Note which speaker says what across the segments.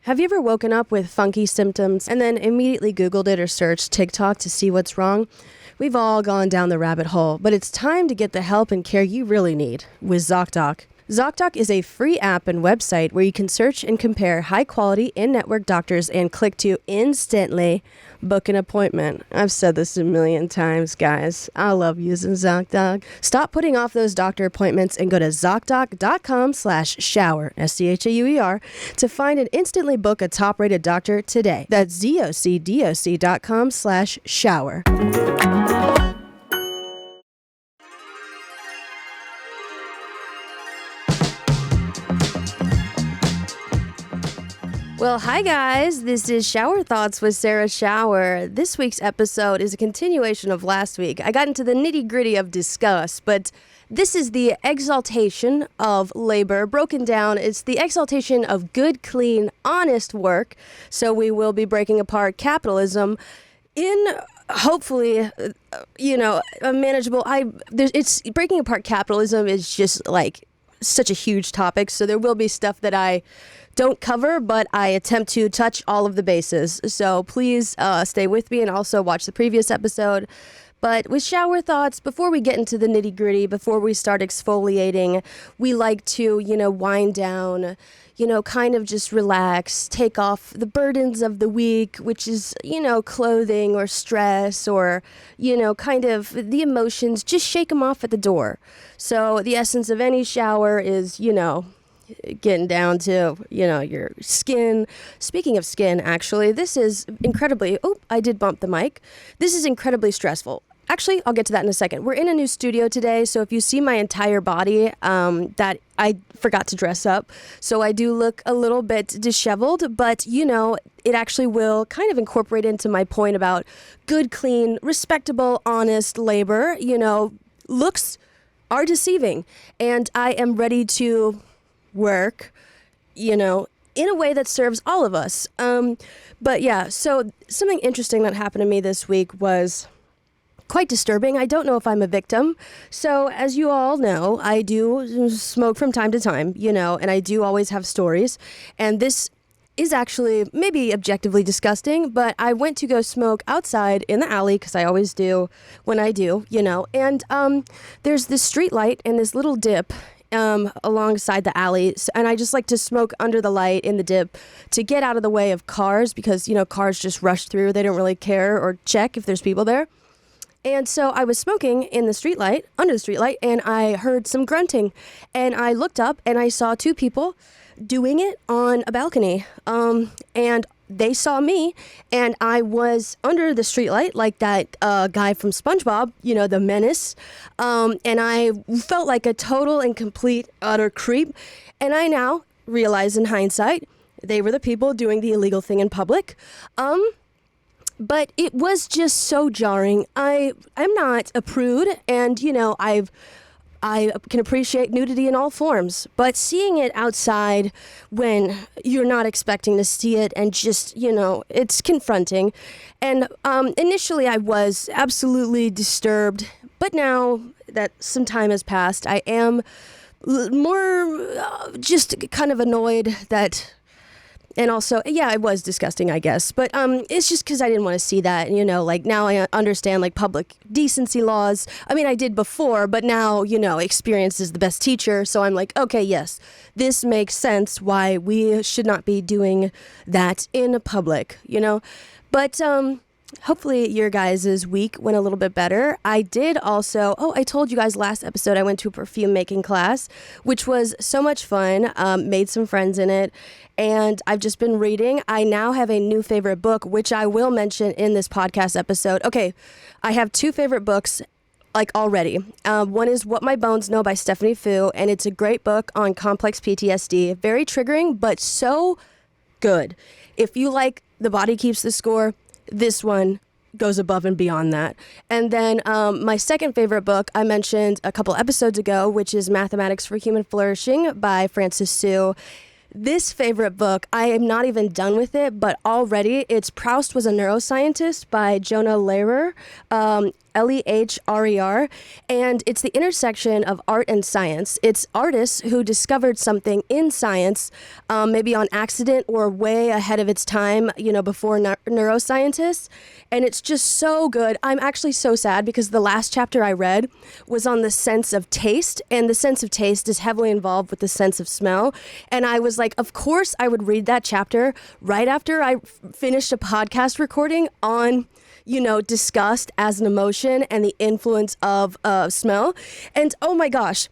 Speaker 1: Have you ever woken up with funky symptoms and then immediately Googled it or searched TikTok to see what's wrong? We've all gone down the rabbit hole, but it's time to get the help and care you really need with ZocDoc. ZocDoc is a free app and website where you can search and compare high-quality in-network doctors and click to instantly book an appointment. I've said this a million times, guys. I love using ZocDoc. Stop putting off those doctor appointments and go to ZocDoc.com/Schauer, SCHAUER, to find and instantly book a top-rated doctor today. That's ZocDoc.com/Schauer. Well, hi guys, this is Shower Thoughts with Sarah Schauer. This week's episode is a continuation of last week. I got into the nitty-gritty of discuss, but this is the exaltation of labor broken down. It's the exaltation of good, clean, honest work. So we will be breaking apart capitalism in hopefully, a manageable. It's breaking apart capitalism is just like such a huge topic. So there will be stuff that I don't cover, but I attempt to touch all of the bases. So please stay with me and also watch the previous episode. But with shower thoughts, before we get into the nitty gritty, before we start exfoliating, we like to, wind down, kind of just relax, take off the burdens of the week, which is, clothing or stress or, kind of the emotions, just shake them off at the door. So the essence of any shower is, getting down to, your skin. Speaking of skin, actually, this is incredibly, I did bump the mic. This is incredibly stressful. Actually, I'll get to that in a second. We're in a new studio today, so if you see my entire body, that I forgot to dress up. So I do look a little bit disheveled, but, it actually will kind of incorporate into my point about good, clean, respectable, honest labor. Looks are deceiving, and I am ready to work, in a way that serves all of us. But yeah, so something interesting that happened to me this week was quite disturbing. I don't know if I'm a victim. So as you all know, I do smoke from time to time, and I do always have stories. And this is actually maybe objectively disgusting, but I went to go smoke outside in the alley, because I always do when I do, and there's this street light and this little dip alongside the alley, and I just like to smoke under the light in the dip to get out of the way of cars, because cars just rush through. They don't really care or check if there's people there. And so I was smoking in the streetlight, under the streetlight, and I heard some grunting, and I looked up and I saw two people doing it on a balcony, and they saw me, and I was under the streetlight like that guy from SpongeBob, the menace, and I felt like a total and complete utter creep. And I now realize in hindsight, they were the people doing the illegal thing in public. But it was just so jarring. I'm not a prude, and I can appreciate nudity in all forms, but seeing it outside when you're not expecting to see it and just, it's confronting. And initially I was absolutely disturbed, but now that some time has passed, I am more just kind of annoyed that. And also, yeah, it was disgusting, I guess. But it's just because I didn't want to see that. Now I understand, public decency laws. I mean, I did before, but now, experience is the best teacher. So I'm like, okay, yes, this makes sense why we should not be doing that in public, But hopefully your guys' week went a little bit better. I did also, I told you guys last episode I went to a perfume making class, which was so much fun, made some friends in it, and I've just been reading. I now have a new favorite book, which I will mention in this podcast episode. Okay, I have two favorite books, already. One is What My Bones Know by Stephanie Fu, and it's a great book on complex PTSD. Very triggering, but so good. If you like The Body Keeps the Score, this one goes above and beyond that. And then my second favorite book I mentioned a couple episodes ago, which is Mathematics for Human Flourishing by Frances Su. This favorite book, I am not even done with it, but already it's Proust Was a Neuroscientist by Jonah Lehrer. Lehrer, and it's the intersection of art and science. It's artists who discovered something in science, maybe on accident or way ahead of its time, before neuroscientists, and it's just so good. I'm actually so sad because the last chapter I read was on the sense of taste, and the sense of taste is heavily involved with the sense of smell, and I was like, of course I would read that chapter right after I finished a podcast recording on disgust as an emotion and the influence of smell. And oh my gosh,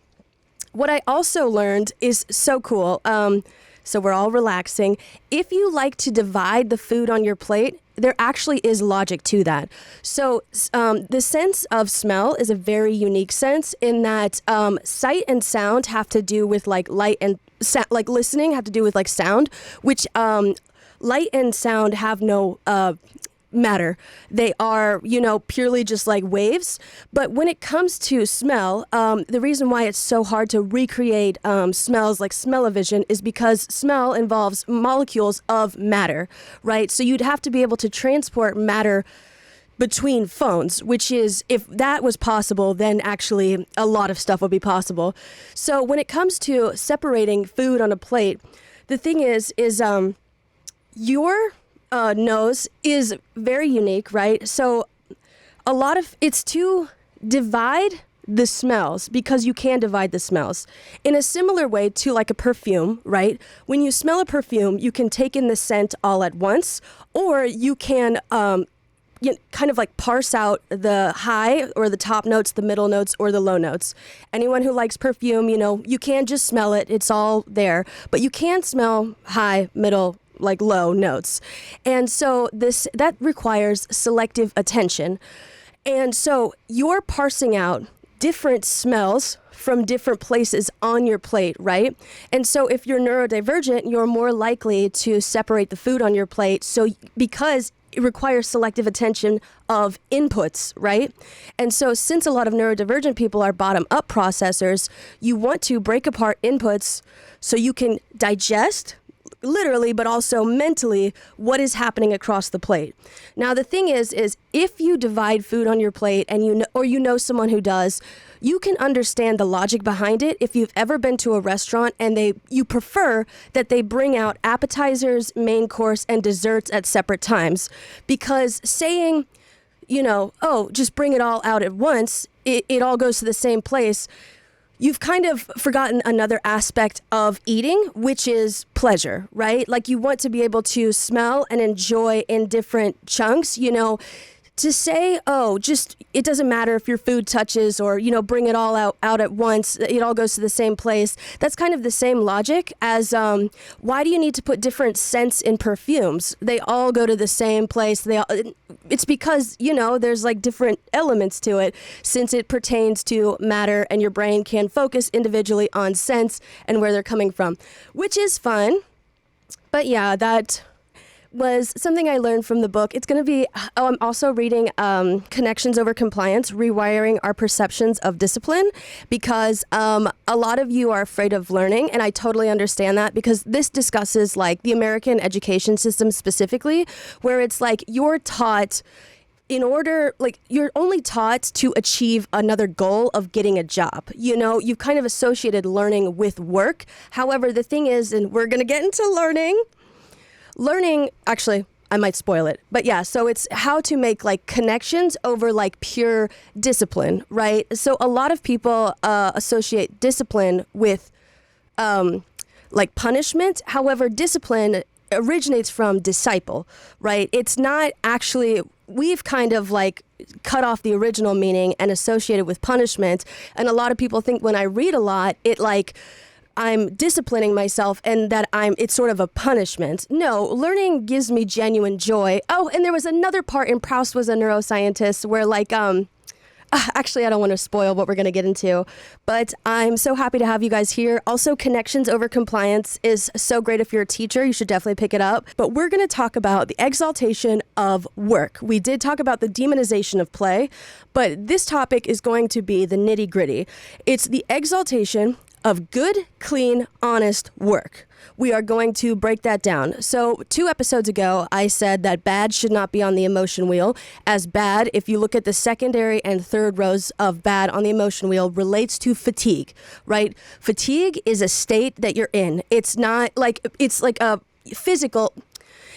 Speaker 1: what I also learned is so cool. So we're all relaxing. If you like to divide the food on your plate, there actually is logic to that. So the sense of smell is a very unique sense in that sight and sound have to do with like light and like listening have to do with like sound, which light and sound have no matter. They are, purely just like waves. But when it comes to smell, the reason why it's so hard to recreate smells like smell-o-vision is because smell involves molecules of matter, right? So you'd have to be able to transport matter between phones, which is, if that was possible, then actually a lot of stuff would be possible. So when it comes to separating food on a plate, the thing is your nose is very unique, right? So it's to divide the smells, because you can divide the smells in a similar way to like a perfume, right? When you smell a perfume, you can take in the scent all at once, or you can kind of like parse out the high or the top notes, the middle notes, or the low notes. Anyone who likes perfume, you can just smell it. It's all there, but you can smell high, middle, like low notes. And so that requires selective attention. And so you're parsing out different smells from different places on your plate, right? And so if you're neurodivergent, you're more likely to separate the food on your plate. So because it requires selective attention of inputs, right? And so since a lot of neurodivergent people are bottom-up processors, you want to break apart inputs so you can digest literally, but also mentally, what is happening across the plate. Now, the thing is if you divide food on your plate and you know someone who does, you can understand the logic behind it if you've ever been to a restaurant and you prefer that they bring out appetizers, main course, and desserts at separate times. Because saying, just bring it all out at once, it all goes to the same place, you've kind of forgotten another aspect of eating, which is pleasure, right? Like you want to be able to smell and enjoy in different chunks, to say, it doesn't matter if your food touches or, bring it all out at once, it all goes to the same place. That's kind of the same logic as why do you need to put different scents in perfumes? They all go to the same place. It's because, there's like different elements to it, since it pertains to matter and your brain can focus individually on scents and where they're coming from, which is fun. But yeah, that was something I learned from the book. It's going to be, I'm also reading Connections Over Compliance, Rewiring Our Perceptions of Discipline, because a lot of you are afraid of learning, and I totally understand that, because this discusses like the American education system specifically, where it's like you're taught you're only taught to achieve another goal of getting a job. You've kind of associated learning with work. However, the thing is, and we're going to get into learning, actually, I might spoil it, but yeah, so it's how to make like connections over like pure discipline, right? So a lot of people associate discipline with like punishment. However, discipline originates from disciple, right? It's not actually, we've kind of like cut off the original meaning and associated with punishment. And a lot of people think when I read a lot, it like, I'm disciplining myself and that it's sort of a punishment. No, learning gives me genuine joy. Oh, and there was another part in Proust Was a Neuroscientist where like, actually, I don't want to spoil what we're going to get into, but I'm so happy to have you guys here. Also, Connections Over Compliance is so great if you're a teacher. You should definitely pick it up. But we're going to talk about the exaltation of work. We did talk about the demonization of play, but this topic is going to be the nitty-gritty. It's the exaltation of good, clean, honest work. We are going to break that down. So 2 episodes ago, I said that bad should not be on the emotion wheel, as bad, if you look at the secondary and third rows of bad on the emotion wheel, relates to fatigue, right? Fatigue is a state that you're in. It's not like, it's like a physical,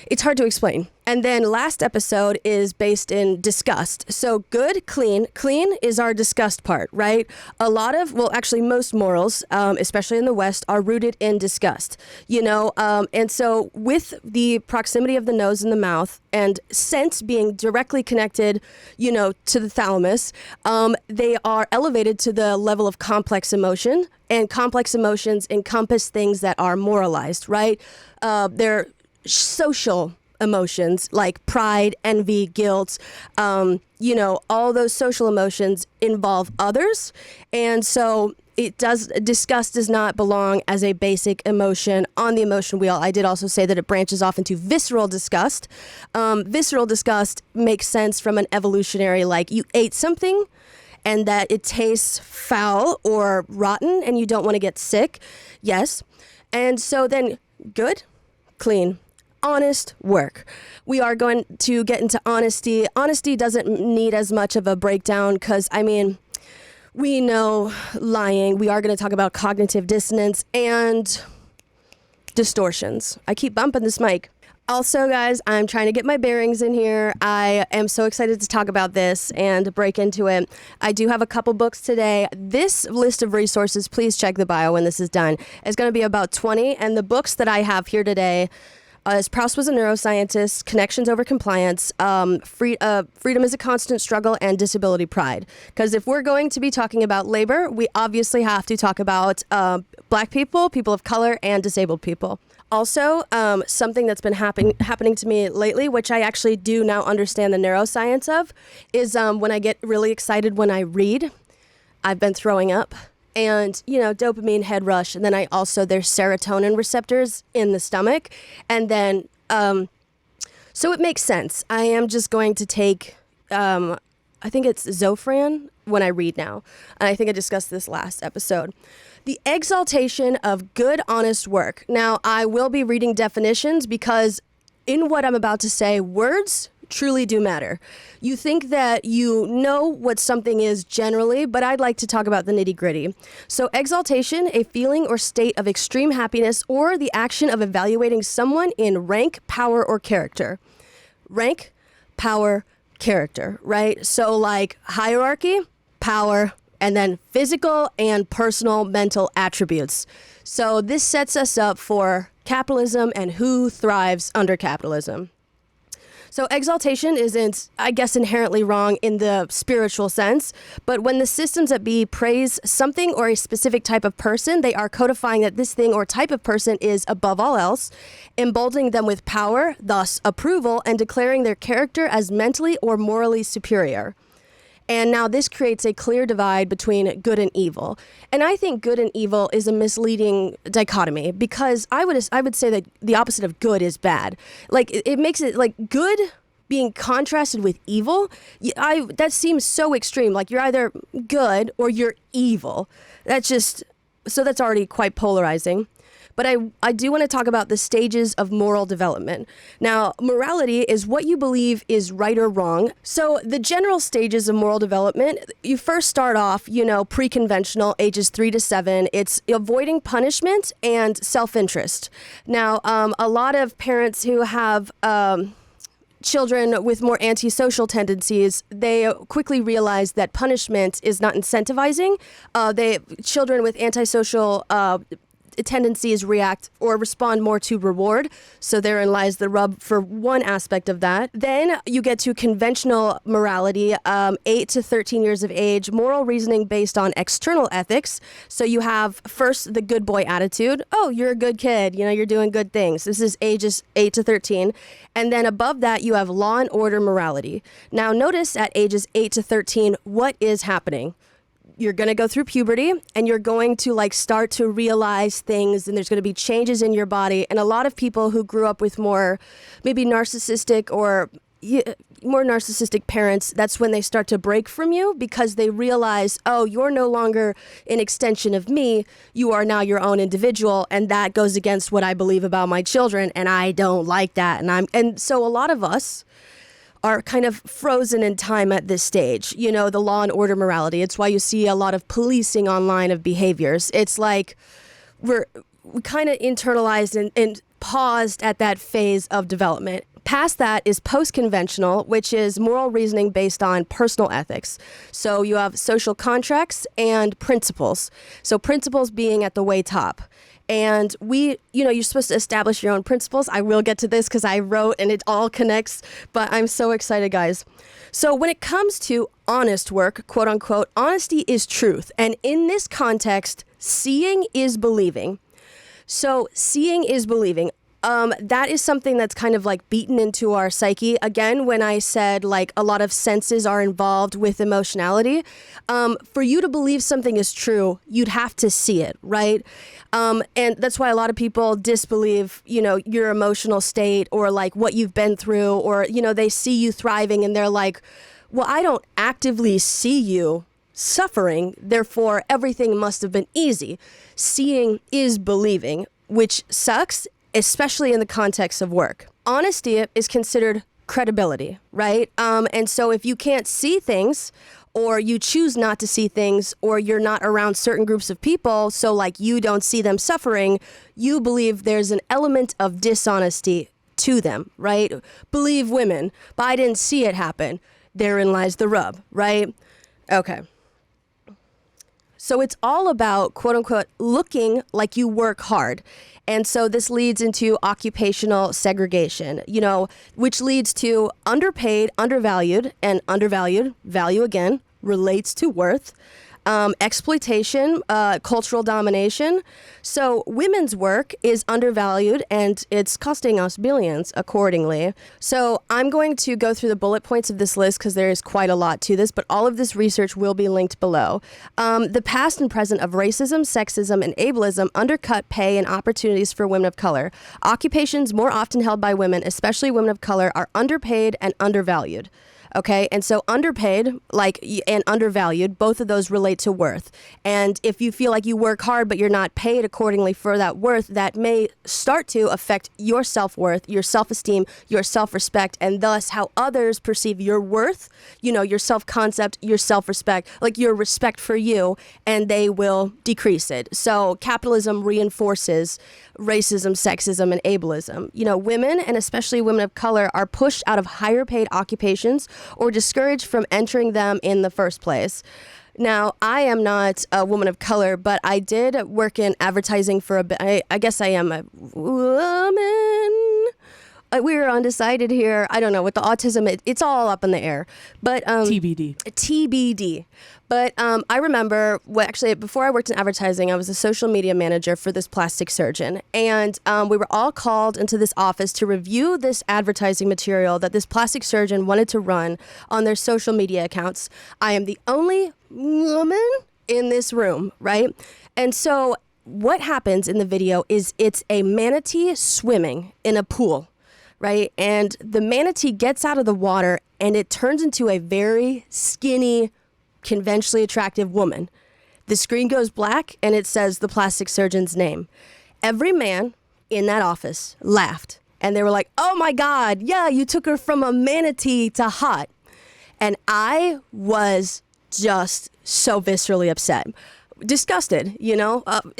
Speaker 1: it's hard to explain. And then last episode is based in disgust. So good, clean. Clean is our disgust part, right? A lot of, well, actually most morals, especially in the West, are rooted in disgust, you know? And so with the proximity of the nose and the mouth and scent being directly connected, you know, to the thalamus, they are elevated to the level of complex emotion. And complex emotions encompass things that are moralized, right? They're social emotions like pride, envy, guilt, you know, all those social emotions involve others. And so disgust does not belong as a basic emotion on the emotion wheel. I did also say that it branches off into visceral disgust. Visceral disgust makes sense from an evolutionary, like you ate something and that it tastes foul or rotten and you don't want to get sick. Yes. And so then good, clean, honest work. We are going to get into honesty. Honesty doesn't need as much of a breakdown because, I mean, we know lying. We are going to talk about cognitive dissonance and distortions. I keep bumping this mic. Also, guys, I'm trying to get my bearings in here. I am so excited to talk about this and break into it. I do have a couple books today. This list of resources, please check the bio when this is done. It's going to be about 20. And the books that I have here today is Proust was a Neuroscientist, Connections Over Compliance, Freedom is a Constant Struggle, and Disability Pride. Because if we're going to be talking about labor, we obviously have to talk about Black people, people of color, and disabled people. Also, something that's been happening to me lately, which I actually do now understand the neuroscience of, is when I get really excited when I read, I've been throwing up. And, you know, dopamine, head rush. And then there's serotonin receptors in the stomach. And then, so it makes sense. I am just going to take, I think it's Zofran when I read now. And I think I discussed this last episode. The exaltation of good, honest work. Now, I will be reading definitions because in what I'm about to say, words truly do matter. You think that you know what something is generally, but I'd like to talk about the nitty-gritty. So exaltation, a feeling or state of extreme happiness or the action of evaluating someone in rank, power, or character. Rank, power, character, right? So like hierarchy, power, and then physical and personal mental attributes. So this sets us up for capitalism and who thrives under capitalism. So exaltation isn't, I guess, inherently wrong in the spiritual sense, but when the systems that be praise something or a specific type of person, they are codifying that this thing or type of person is above all else, emboldening them with power, thus approval, and declaring their character as mentally or morally superior. And now this creates a clear divide between good and evil. And I think good and evil is a misleading dichotomy because I would say that the opposite of good is bad. Like it makes it like good being contrasted with evil. That seems so extreme. Like you're either good or you're evil. That's already quite polarizing. But I do want to talk about the stages of moral development. Now, morality is what you believe is right or wrong. So the general stages of moral development, you first start off, pre-conventional, ages 3 to 7. It's avoiding punishment and self-interest. Now, a lot of parents who have children with more antisocial tendencies, they quickly realize that punishment is not incentivizing. Children with antisocial tendencies react or respond more to reward. So therein lies the rub for one aspect of that. Then you get to conventional morality, 8 to 13 years of age, moral reasoning based on external ethics. So you have first the good boy attitude. Oh, you're a good kid. You're doing good things. This is ages 8 to 13. And then above that, you have law and order morality. Now notice at ages 8 to 13, what is happening? You're going to go through puberty and you're going to start to realize things, and there's going to be changes in your body. And a lot of people who grew up with more maybe narcissistic or more narcissistic parents, that's when they start to break from you because they realize, oh, you're no longer an extension of me. You are now your own individual. And that goes against what I believe about my children. And I don't like that. And so a lot of us are kind of frozen in time at this stage, the law and order morality. It's why you see a lot of policing online of behaviors. It's like we kind of internalized and paused at that phase of development. Past that is post-conventional, which is moral reasoning based on personal ethics. So you have social contracts and principles. So principles being at the way top. And you're supposed to establish your own principles. I will get to this because I wrote and it all connects, but I'm so excited, guys. So when it comes to honest work, quote unquote, honesty is truth. And in this context, seeing is believing. So seeing is believing. That is something that's kind of like beaten into our psyche. Again, when I said like a lot of senses are involved with emotionality, for you to believe something is true, you'd have to see it, right? And that's why a lot of people disbelieve, your emotional state or like what you've been through, or, they see you thriving and they're like, well, I don't actively see you suffering, therefore everything must have been easy. Seeing is believing, which sucks, especially in the context of work. Honesty is considered credibility, right? And so if you can't see things, or you choose not to see things, or you're not around certain groups of people, so like you don't see them suffering, you believe there's an element of dishonesty to them, right? Believe women, but I didn't see it happen. Therein lies the rub, right? Okay. So it's all about, quote unquote, looking like you work hard. And so this leads into occupational segregation, which leads to underpaid, undervalued, and undervalued, value again, relates to worth, exploitation, cultural domination. So women's work is undervalued and it's costing us billions accordingly. So I'm going to go through the bullet points of this list because there is quite a lot to this, but all of this research will be linked below. The past and present of racism, sexism, and ableism undercut pay and opportunities for women of color. Occupations more often held by women, especially women of color, are underpaid and undervalued. Okay, and so underpaid, and undervalued, both of those relate to worth. And if you feel like you work hard, but you're not paid accordingly for that worth, that may start to affect your self-worth, your self-esteem, your self-respect, and thus how others perceive your worth, your self-concept, your self-respect, like your respect for you, and they will decrease it. So capitalism reinforces racism, sexism, and ableism. Women, and especially women of color, are pushed out of higher paid occupations or discouraged from entering them in the first place. Now, I am not a woman of color, but I did work in advertising for a bit. I guess I am a woman. We were undecided here. I don't know. With the autism, it's all up in the air. But TBD. But I remember, actually, before I worked in advertising, I was a social media manager for this plastic surgeon. And we were all called into this office to review this advertising material that this plastic surgeon wanted to run on their social media accounts. I am the only woman in this room, right? And so what happens in the video is it's a manatee swimming in a pool. Right? And the manatee gets out of the water and it turns into a very skinny, conventionally attractive woman. The screen goes black and it says the plastic surgeon's name. Every man in that office laughed and they were like, oh my God, yeah, you took her from a manatee to hot. And I was just so viscerally upset, disgusted,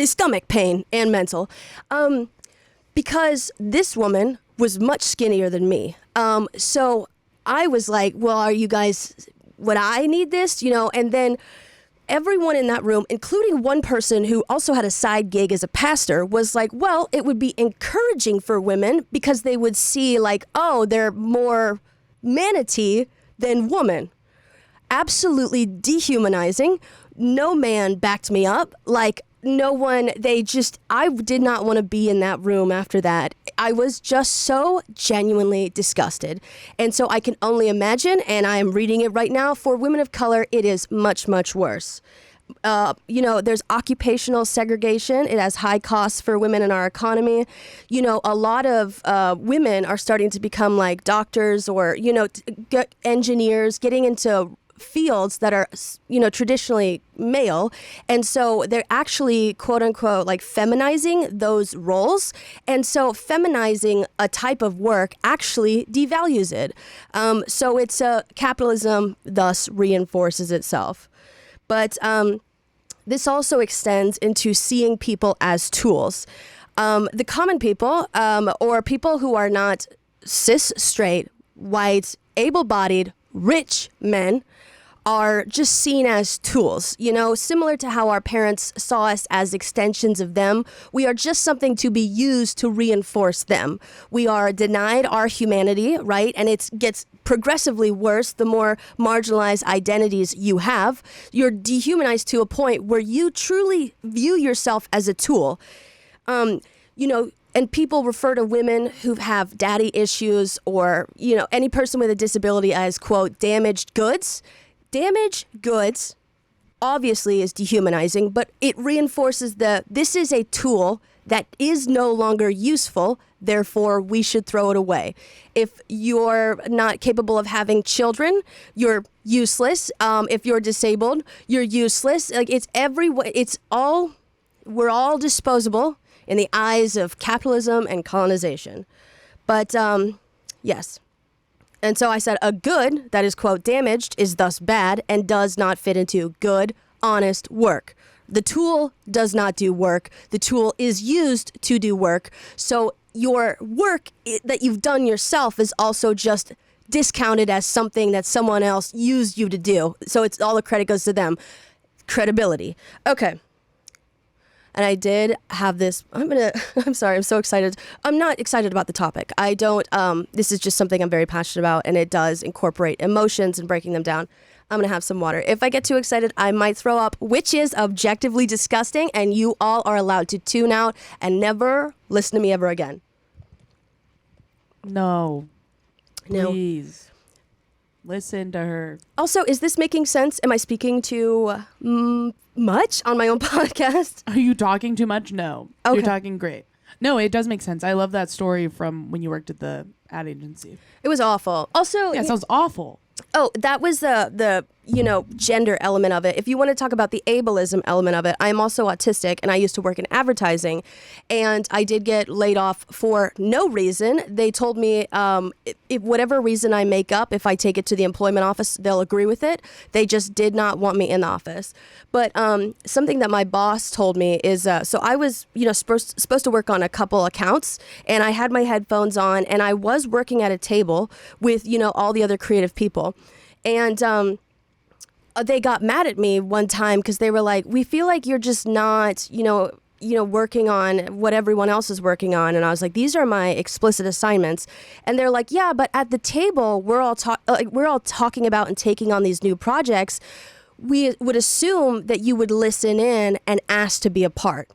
Speaker 1: stomach pain and mental. Because this woman was much skinnier than me. So I was like, well, are you guys, would I need this? And then everyone in that room, including one person who also had a side gig as a pastor, was like, well, it would be encouraging for women because they would see like, oh, they're more manatee than woman. Absolutely dehumanizing. No man backed me up. No one, I did not want to be in that room after that. I was just so genuinely disgusted. And so I can only imagine, and I am reading it right now, for women of color, it is much, much worse. There's occupational segregation. It has high costs for women in our economy. A lot of women are starting to become like doctors or, engineers, getting into fields that are, traditionally male. And so they're actually, quote unquote, like feminizing those roles. And so feminizing a type of work actually devalues it. So it's capitalism thus reinforces itself. But this also extends into seeing people as tools. The common people, or people who are not cis, straight, white, able-bodied, rich men, are just seen as tools, similar to how our parents saw us as extensions of them. We are just something to be used to reinforce them. We are denied our humanity, right? And it gets progressively worse the more marginalized identities you have. You're dehumanized to a point where you truly view yourself as a tool. And people refer to women who have daddy issues or, any person with a disability as, quote, damaged goods. Damaged goods obviously is dehumanizing, but it reinforces this is a tool that is no longer useful, therefore we should throw it away. If you're not capable of having children, you're useless. If you're disabled, you're useless. Like we're all disposable in the eyes of capitalism and colonization. But yes. And so I said a good that is, quote, damaged is thus bad and does not fit into good, honest work. The tool does not do work. The tool is used to do work. So your work that you've done yourself is also just discounted as something that someone else used you to do. So it's all the credit goes to them. Credibility. Okay. And I did have this, I'm sorry, I'm so excited. I'm not excited about the topic. This is just something I'm very passionate about, and it does incorporate emotions and breaking them down. I'm going to have some water. If I get too excited, I might throw up, which is objectively disgusting, and you all are allowed to tune out and never listen to me ever again.
Speaker 2: No. Please. Listen to her.
Speaker 1: Also, is this making sense? Am I speaking too much on my own podcast?
Speaker 2: Are you talking too much? No.
Speaker 1: Okay.
Speaker 2: You're talking great. No, it does make sense. I love that story from when you worked at the ad agency.
Speaker 1: It was awful. Also,
Speaker 2: yeah, it sounds awful.
Speaker 1: Oh, that was the gender element of it. If you want to talk about the ableism element of it, I'm also autistic and I used to work in advertising, and I did get laid off for no reason. They told me if whatever reason I make up, if I take it to the employment office, they'll agree with it. They just did not want me in the office. But something that my boss told me is, so I was supposed to work on a couple accounts, and I had my headphones on, and I was working at a table with all the other creative people. And they got mad at me one time because they were like, we feel like you're just not, working on what everyone else is working on. And I was like, these are my explicit assignments. And they're like, yeah, but at the table, we're all talking about and taking on these new projects. We would assume that you would listen in and ask to be a part.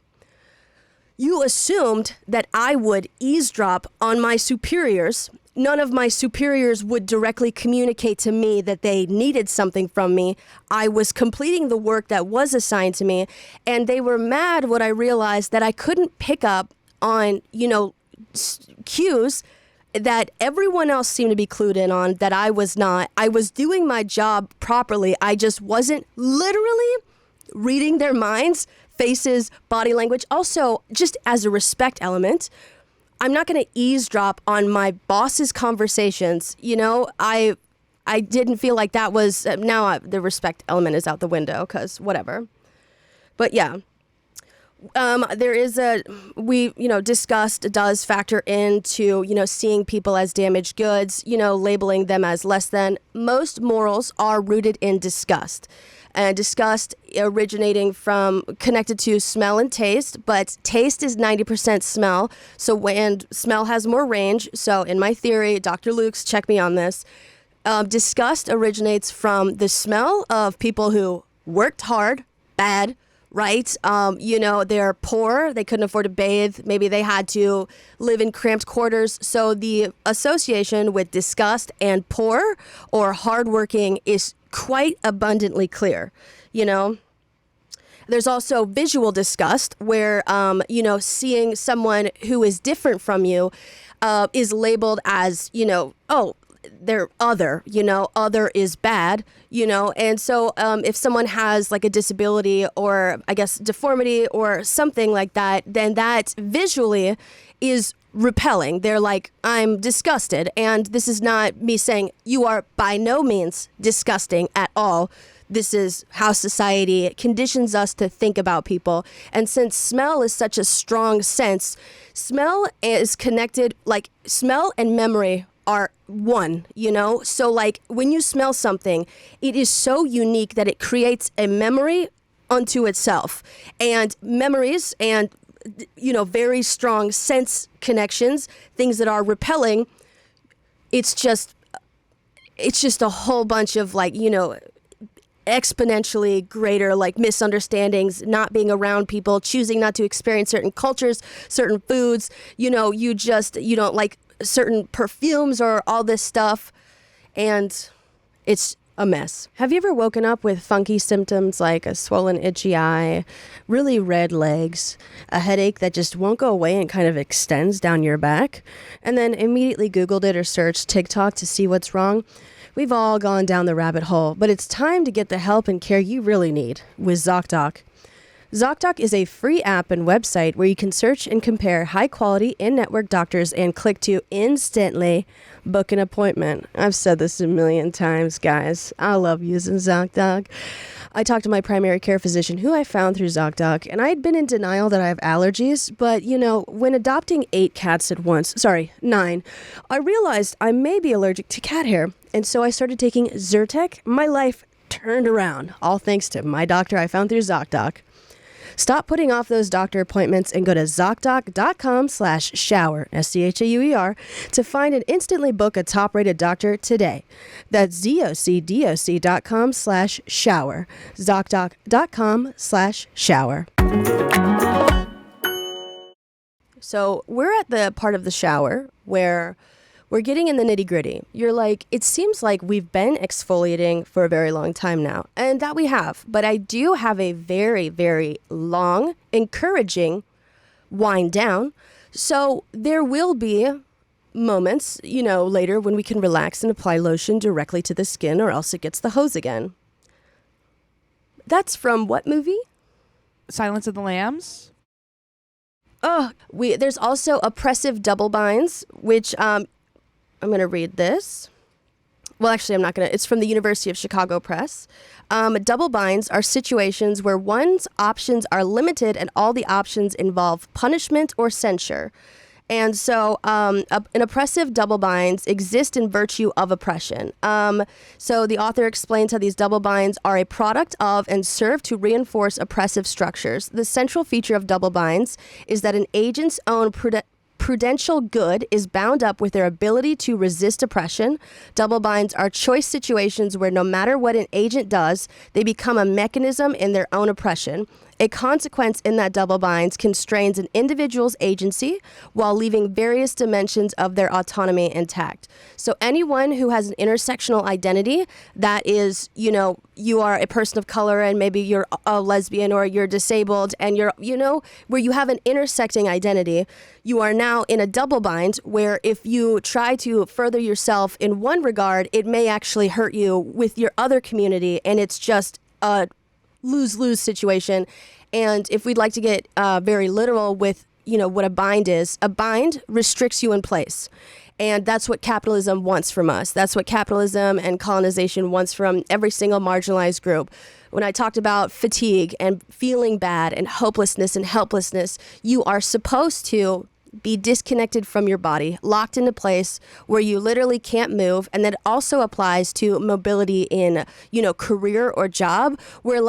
Speaker 1: You assumed that I would eavesdrop on my superiors. None of my superiors would directly communicate to me that they needed something from me. I was completing the work that was assigned to me, and they were mad when I realized that I couldn't pick up on, cues that everyone else seemed to be clued in on that I was not. I was doing my job properly. I just wasn't literally reading their minds, faces, body language. Also, just as a respect element, I'm not going to eavesdrop on my boss's conversations. I didn't feel like that was, the respect element is out the window because whatever. But yeah, there is disgust does factor into, seeing people as damaged goods, labeling them as less than. Most morals are rooted in disgust. And disgust connected to smell and taste, but taste is 90% smell. So when smell has more range. So in my theory, Dr. Lukes, check me on this. Disgust originates from the smell of people who worked hard, bad, right? They're poor. They couldn't afford to bathe. Maybe they had to live in cramped quarters. So the association with disgust and poor or hardworking is quite abundantly clear, There's also visual disgust, where, seeing someone who is different from you is labeled as, oh, they're other, other is bad, and so if someone has like a disability or I guess deformity or something like that, then that visually is repelling. They're like, I'm disgusted. And this is not me saying you are by no means disgusting at all. This is how society conditions us to think about people. And since smell is such a strong sense, smell is connected, like smell and memory are one, So like when you smell something, it is so unique that it creates a memory unto itself. And memories and, very strong sense connections, things that are repelling, it's just a whole bunch of like, exponentially greater like misunderstandings, not being around people, choosing not to experience certain cultures, certain foods, you don't like certain perfumes or all this stuff, and it's a mess. Have you ever woken up with funky symptoms like a swollen, itchy eye, really red legs, a headache that just won't go away and kind of extends down your back, and then immediately Googled it or searched TikTok to see what's wrong? We've all gone down the rabbit hole, but it's time to get the help and care you really need with ZocDoc. ZocDoc is a free app and website where you can search and compare high-quality in-network doctors and click to instantly book an appointment. I've said this a million times, guys. I love using ZocDoc. I talked to my primary care physician, who I found through ZocDoc, and I had been in denial that I have allergies, but, when adopting 9, I realized I may be allergic to cat hair, and so I started taking Zyrtec. My life turned around, all thanks to my doctor I found through ZocDoc. Stop putting off those doctor appointments and go to ZocDoc.com/Schauer, SCHAUER, to find and instantly book a top-rated doctor today. That's ZocDoc.com/Schauer, ZocDoc.com/Schauer. So we're at the part of the shower where we're getting in the nitty-gritty. You're like, it seems like we've been exfoliating for a very long time now, and that we have. But I do have a very, very long, encouraging wind down. So there will be moments, later when we can relax and apply lotion directly to the skin, or else it gets the hose again. That's from what movie?
Speaker 2: Silence of the Lambs.
Speaker 1: There's also Oppressive double binds, which I'm going to read this. Well, actually, I'm not going to. It's from the University of Chicago Press. Double binds are situations where one's options are limited and all the options involve punishment or censure. And so an oppressive double binds exist in virtue of oppression. So the author explains how these double binds are a product of and serve to reinforce oppressive structures. The central feature of double binds is that an agent's own prudential good is bound up with their ability to resist oppression. Double binds are choice situations where no matter what an agent does, they become a mechanism in their own oppression. A consequence in that double binds constrains an individual's agency while leaving various dimensions of their autonomy intact. So anyone who has an intersectional identity, that is, you are a person of color and maybe you're a lesbian or you're disabled and you're, where you have an intersecting identity, you are now in a double bind where if you try to further yourself in one regard, it may actually hurt you with your other community, and it's just a lose-lose situation. And if we'd like to get very literal with, what a bind restricts you in place. And that's what capitalism wants from us. That's what capitalism and colonization wants from every single marginalized group. When I talked about fatigue and feeling bad and hopelessness and helplessness, you are supposed to be disconnected from your body, locked into place where you literally can't move. And that also applies to mobility in, career or job, where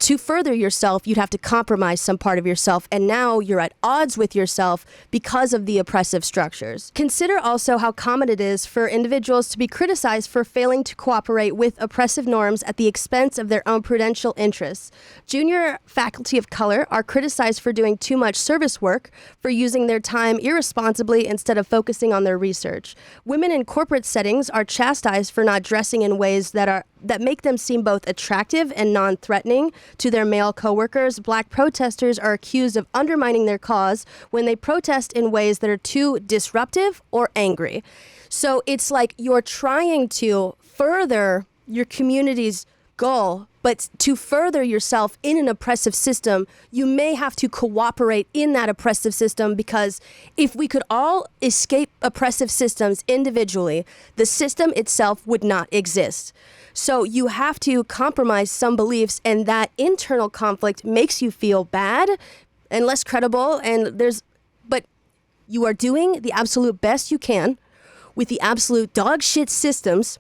Speaker 1: to further yourself, you'd have to compromise some part of yourself, and now you're at odds with yourself because of the oppressive structures. Consider also how common it is for individuals to be criticized for failing to cooperate with oppressive norms at the expense of their own prudential interests. Junior faculty of color are criticized for doing too much service work, for using their time irresponsibly instead of focusing on their research. Women in corporate settings are chastised for not dressing in ways that that make them seem both attractive and non-threatening to their male coworkers. Black protesters are accused of undermining their cause when they protest in ways that are too disruptive or angry. So it's like you're trying to further your community's goal, but to further yourself in an oppressive system, you may have to cooperate in that oppressive system, because if we could all escape oppressive systems individually, the system itself would not exist. So you have to compromise some beliefs, and that internal conflict makes you feel bad and less credible. But you are doing the absolute best you can with the absolute dog shit systems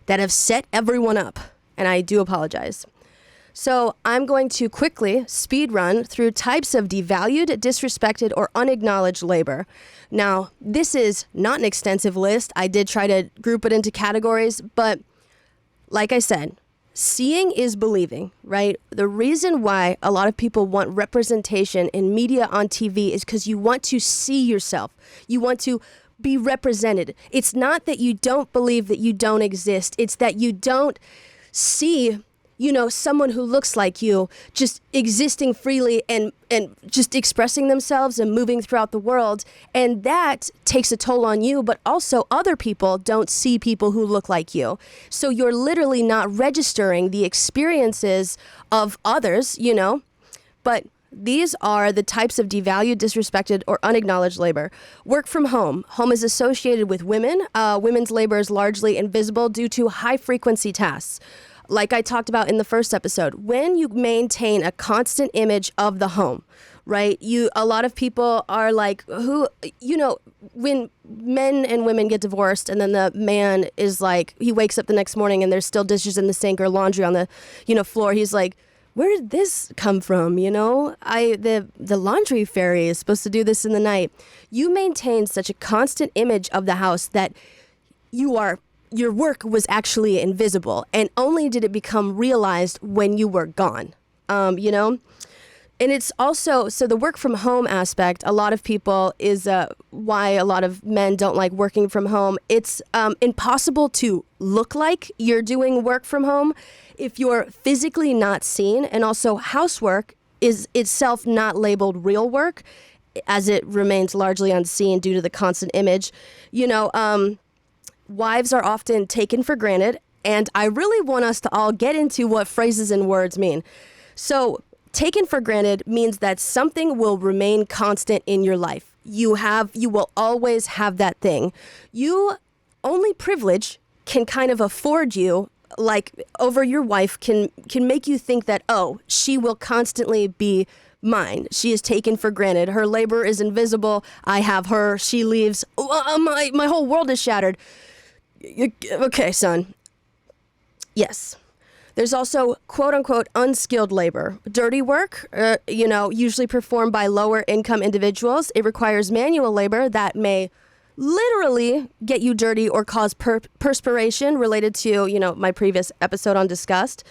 Speaker 1: that have set everyone up. And I do apologize. So I'm going to quickly speed run through types of devalued, disrespected, or unacknowledged labor. Now, this is not an extensive list. I did try to group it into categories, but like I said, seeing is believing, right? The reason why a lot of people want representation in media on TV is because you want to see yourself. You want to be represented. It's not that you don't believe that you don't exist. It's that you don't see, someone who looks like you just existing freely and just expressing themselves and moving throughout the world. And that takes a toll on you, but also other people don't see people who look like you. So you're literally not registering the experiences of others, but these are the types of devalued, disrespected, or unacknowledged labor. Work from home. Home is associated with women. Women's labor is largely invisible due to high-frequency tasks. Like I talked about in the first episode, when you maintain a constant image of the home, right? A lot of people are like, when men and women get divorced and then the man is like, he wakes up the next morning and there's still dishes in the sink or laundry on the, floor. He's like, where did this come from? The laundry fairy is supposed to do this in the night. You maintain such a constant image of the house that your work was actually invisible, and only did it become realized when you were gone, And it's also, so the work from home aspect, a lot of people is why a lot of men don't like working from home. It's impossible to look like you're doing work from home if you're physically not seen, and also housework is itself not labeled real work, as it remains largely unseen due to the constant image. Wives are often taken for granted, and I really want us to all get into what phrases and words mean. So, taken for granted means that something will remain constant in your life. You will always have that thing. Only privilege can kind of afford you, like over your wife, can make you think that, oh, she will constantly be mine. She is taken for granted. Her labor is invisible. I have her. She leaves. My whole world is shattered. Okay, son. Yes. There's also quote-unquote unskilled labor. Dirty work, usually performed by lower-income individuals. It requires manual labor that may literally get you dirty or cause perspiration, related to, my previous episode on disgust.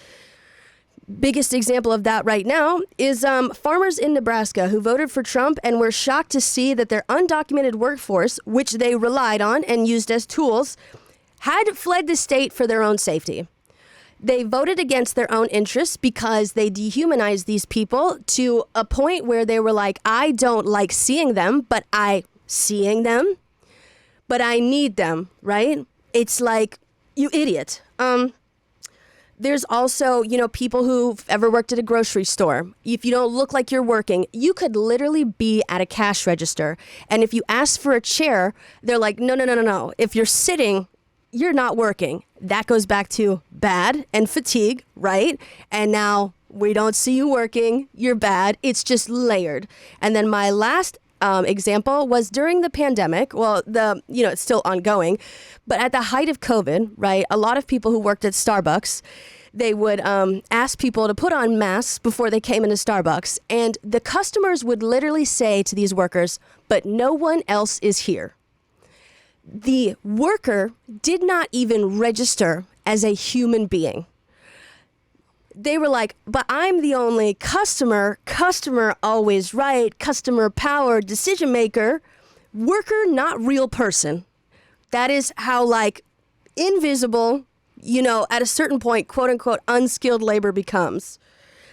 Speaker 1: Biggest example of that right now is farmers in Nebraska who voted for Trump and were shocked to see that their undocumented workforce, which they relied on and used as tools, had fled the state for their own safety. They voted against their own interests because they dehumanized these people to a point where they were like, I don't like seeing them, but I need them, right? It's like, you idiot. There's also, people who've ever worked at a grocery store. If you don't look like you're working, you could literally be at a cash register. And if you ask for a chair, they're like, no. If you're sitting, you're not working. That goes back to bad and fatigue, right? And now we don't see you working. You're bad. It's just layered. And then my last example was during the pandemic. Well, it's still ongoing, but at the height of COVID, right? A lot of people who worked at Starbucks, they would ask people to put on masks before they came into Starbucks. And the customers would literally say to these workers, but no one else is here. The worker did not even register as a human being. They were like, but I'm the only customer always right, customer power, decision maker, worker, not real person. That is how invisible at a certain point, quote unquote, unskilled labor becomes.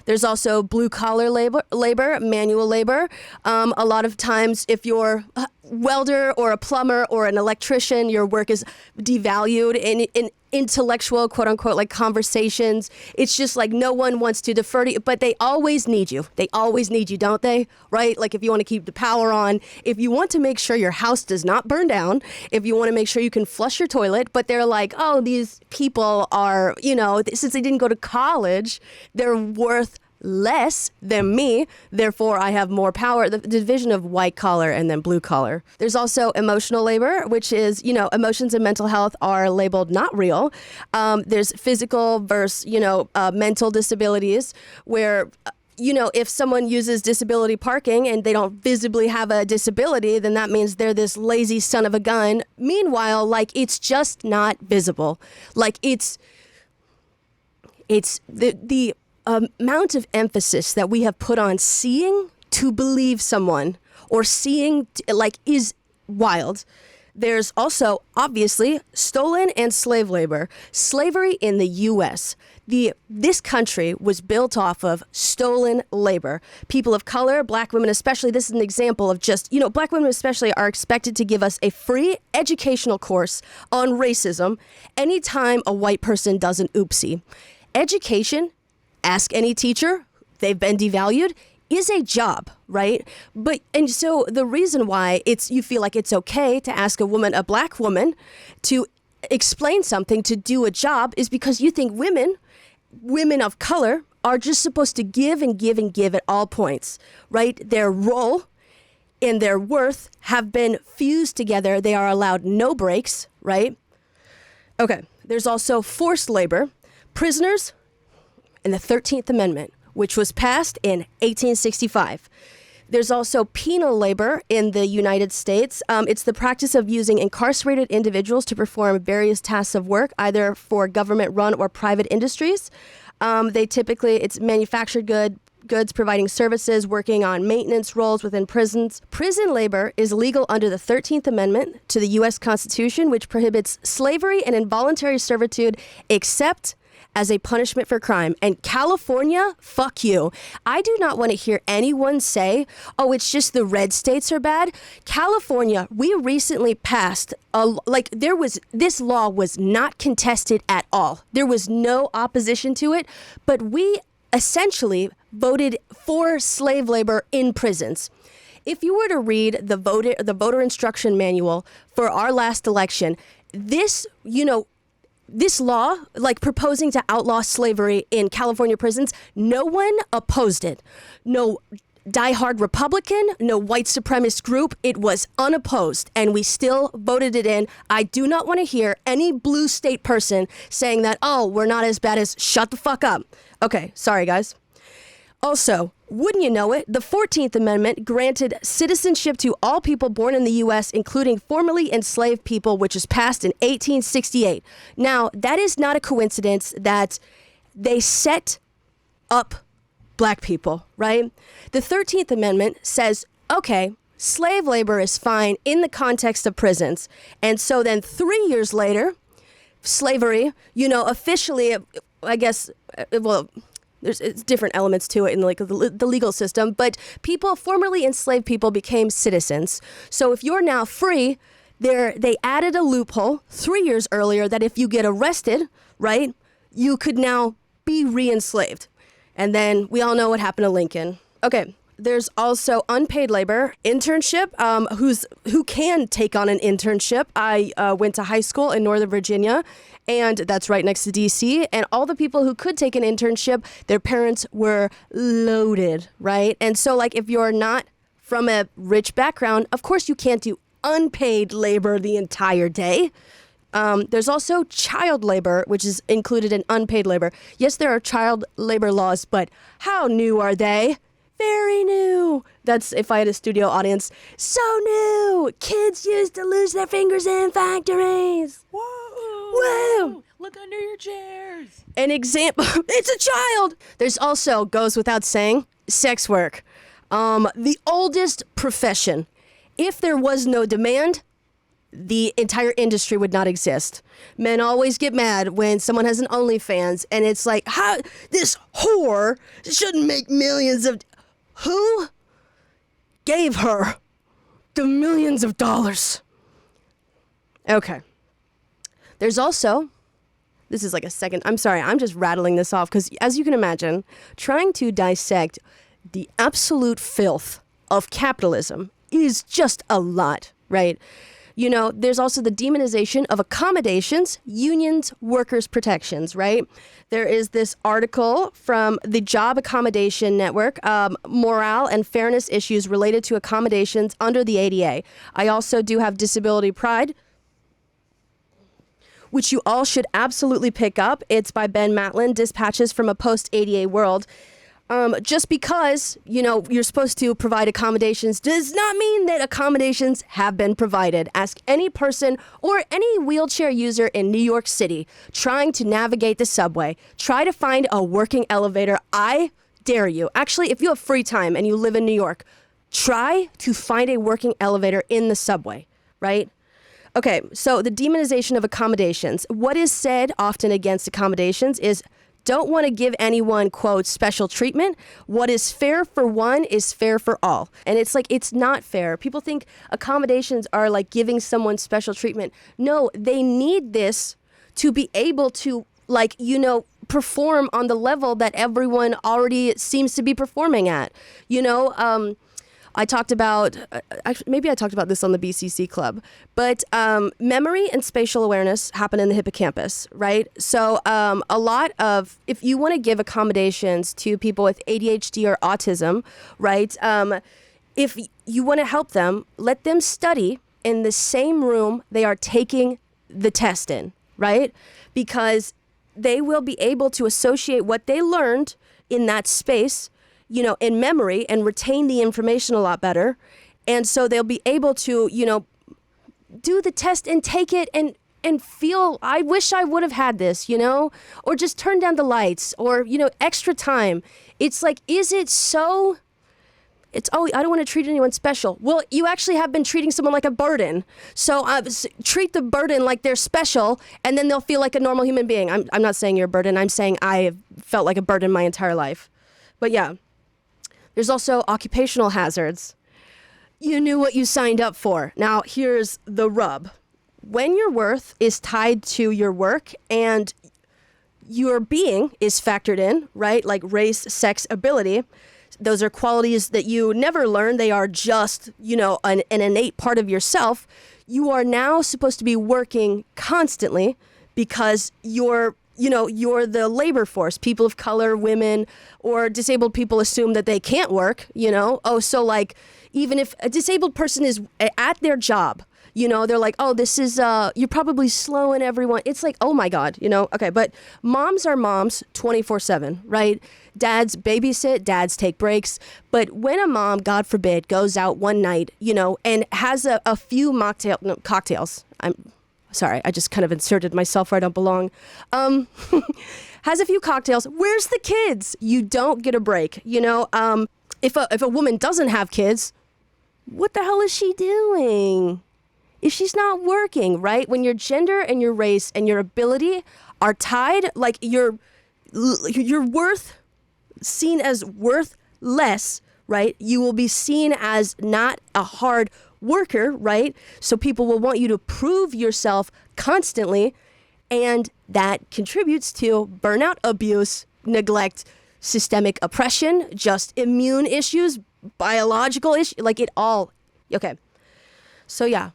Speaker 1: There's also blue collar labor, manual labor. A lot of times, if you're a welder or a plumber or an electrician, your work is devalued in intellectual, quote unquote, like conversations. It's just like no one wants to defer to you, but they always need you. They always need you, don't they? Right? Like if you want to keep the power on, if you want to make sure your house does not burn down, if you want to make sure you can flush your toilet, but they're like, oh, these people are, since they didn't go to college, they're worth less than me, therefore I have more power. The division of white collar and then blue collar. There's also emotional labor, which is, emotions and mental health are labeled not real. There's physical versus, mental disabilities where, if someone uses disability parking and they don't visibly have a disability, then that means they're this lazy son of a gun. Meanwhile, like, it's just not visible. Like, it's the amount of emphasis that we have put on seeing to believe someone or seeing is wild. There's also obviously stolen and slave labor. Slavery in the U.S. This country was built off of stolen labor. People of color, black women especially, this is an example of just, black women especially are expected to give us a free educational course on racism anytime a white person does an oopsie. Education, ask any teacher, they've been devalued, is a job, right? And so the reason why you feel like it's okay to ask a black woman, to explain something, to do a job, is because you think women of color are just supposed to give and give and give at all points, right? Their role and their worth have been fused together. They are allowed no breaks, right? Okay, there's also forced labor. Prisoners in the 13th Amendment, which was passed in 1865. There's also penal labor in the United States. It's the practice of using incarcerated individuals to perform various tasks of work, either for government-run or private industries. It's manufactured goods providing services, working on maintenance roles within prisons. Prison labor is legal under the 13th Amendment to the U.S. Constitution, which prohibits slavery and involuntary servitude except as a punishment for crime. And California, fuck you. I do not want to hear anyone say, oh, it's just the red states are bad. California, we recently passed, this law was not contested at all. There was no opposition to it, but we essentially voted for slave labor in prisons. If you were to read the voter instruction manual for our last election, this law, like proposing to outlaw slavery in California prisons, no one opposed it. No diehard Republican, no white supremacist group. It was unopposed, and we still voted it in. I do not want to hear any blue state person saying that, oh, we're not as bad as, shut the fuck up. Okay, sorry, guys. Also, wouldn't you know it, the 14th Amendment granted citizenship to all people born in the U.S., including formerly enslaved people, which was passed in 1868. Now, that is not a coincidence that they set up black people, right? The 13th Amendment says, okay, slave labor is fine in the context of prisons. And so then 3 years later, slavery, officially, I guess, there's different elements to it in the legal system, but formerly enslaved people became citizens. So if you're now free, they added a loophole 3 years earlier that if you get arrested, right, you could now be re-enslaved. And then we all know what happened to Lincoln. Okay. There's also unpaid labor, internship, who can take on an internship. I went to high school in Northern Virginia, and that's right next to D.C., and all the people who could take an internship, their parents were loaded, right? And so, if you're not from a rich background, of course you can't do unpaid labor the entire day. There's also child labor, which is included in unpaid labor. Yes, there are child labor laws, but how new are they? Very new. That's if I had a studio audience. So new. Kids used to lose their fingers in factories. Whoa.
Speaker 2: Look under your chairs.
Speaker 1: An example. It's a child. There's also, goes without saying, sex work. The oldest profession. If there was no demand, the entire industry would not exist. Men always get mad when someone has an OnlyFans and it's like, how this whore shouldn't make millions of... Who gave her the millions of dollars? Okay. There's also... This is like a second... I'm sorry, I'm just rattling this off because as you can imagine, trying to dissect the absolute filth of capitalism is just a lot, right? You know, there's also the demonization of accommodations, unions, workers' protections, right? There is this article from the Job Accommodation Network, morale and fairness issues related to accommodations under the ADA. I also do have Disability Pride, which you all should absolutely pick up. It's by Ben Mattlin, Dispatches from a Post-ADA World. Just because, you know, you're supposed to provide accommodations does not mean that accommodations have been provided. Ask any person or any wheelchair user in New York City trying to navigate the subway. Try to find a working elevator. I dare you. Actually, if you have free time and you live in New York, try to find a working elevator in the subway, right? Okay, so the demonization of accommodations. What is said often against accommodations is don't want to give anyone, quote, special treatment. What is fair for one is fair for all. And it's like, it's not fair. People think accommodations are like giving someone special treatment. No, they need this to be able to, like, you know, perform on the level that everyone already seems to be performing at. You know, I talked about, maybe I talked about this on the BCC Club, but memory and spatial awareness happen in the hippocampus, right? So a lot of, if you want to give accommodations to people with ADHD or autism, right? If you want to help them, let them study in the same room they are taking the test in, right? Because they will be able to associate what they learned in that space, you know, in memory and retain the information a lot better. And so they'll be able to, you know, do the test and take it and feel, I wish I would have had this, you know, or just turn down the lights or, you know, extra time. It's like, is it so, it's, oh, I don't want to treat anyone special. Well, you actually have been treating someone like a burden. So treat the burden like they're special and then they'll feel like a normal human being. I'm not saying you're a burden. I'm saying I have felt like a burden my entire life. But yeah. There's also occupational hazards. You knew what you signed up for. Now, here's the rub. When your worth is tied to your work and your being is factored in, right? Like race, sex, ability. Those are qualities that you never learn. They are just, you know, an innate part of yourself. You are now supposed to be working constantly because you're the labor force. People of color, women, or disabled people assume that they can't work, you know? Oh, so like, even if a disabled person is at their job, you know, they're like, oh, this is, you're probably slowing everyone. It's like, oh my God, you know? Okay, but moms are moms 24/7, right? Dads babysit, dads take breaks. But when a mom, God forbid, goes out one night, you know, and has a few cocktails, sorry, I just kind of inserted myself where I don't belong. Has a few cocktails. Where's the kids? You don't get a break. You know, if a woman doesn't have kids, what the hell is she doing? If she's not working, right? When your gender and your race and your ability are tied, like your worth seen as worth less, right? You will be seen as not a hard worker, right? So people will want you to prove yourself constantly, and that contributes to burnout, abuse, neglect, systemic oppression, just immune issues, biological issues, like it all. Okay. So yeah,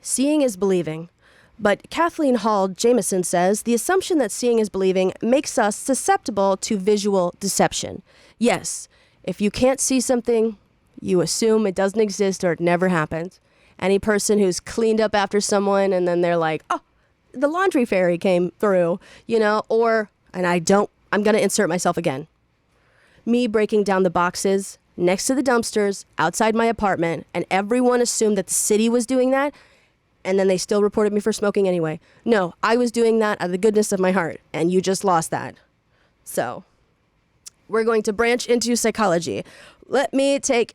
Speaker 1: seeing is believing. But Kathleen Hall Jameson says the assumption that seeing is believing makes us susceptible to visual deception. Yes, if you can't see something, you assume it doesn't exist or it never happened. Any person who's cleaned up after someone and then they're like, oh, the laundry fairy came through, you know, or, and I'm going to insert myself again. Me breaking down the boxes next to the dumpsters outside my apartment, and everyone assumed that the city was doing that, and then they still reported me for smoking anyway. No, I was doing that out of the goodness of my heart, and you just lost that. So, we're going to branch into psychology. Let me take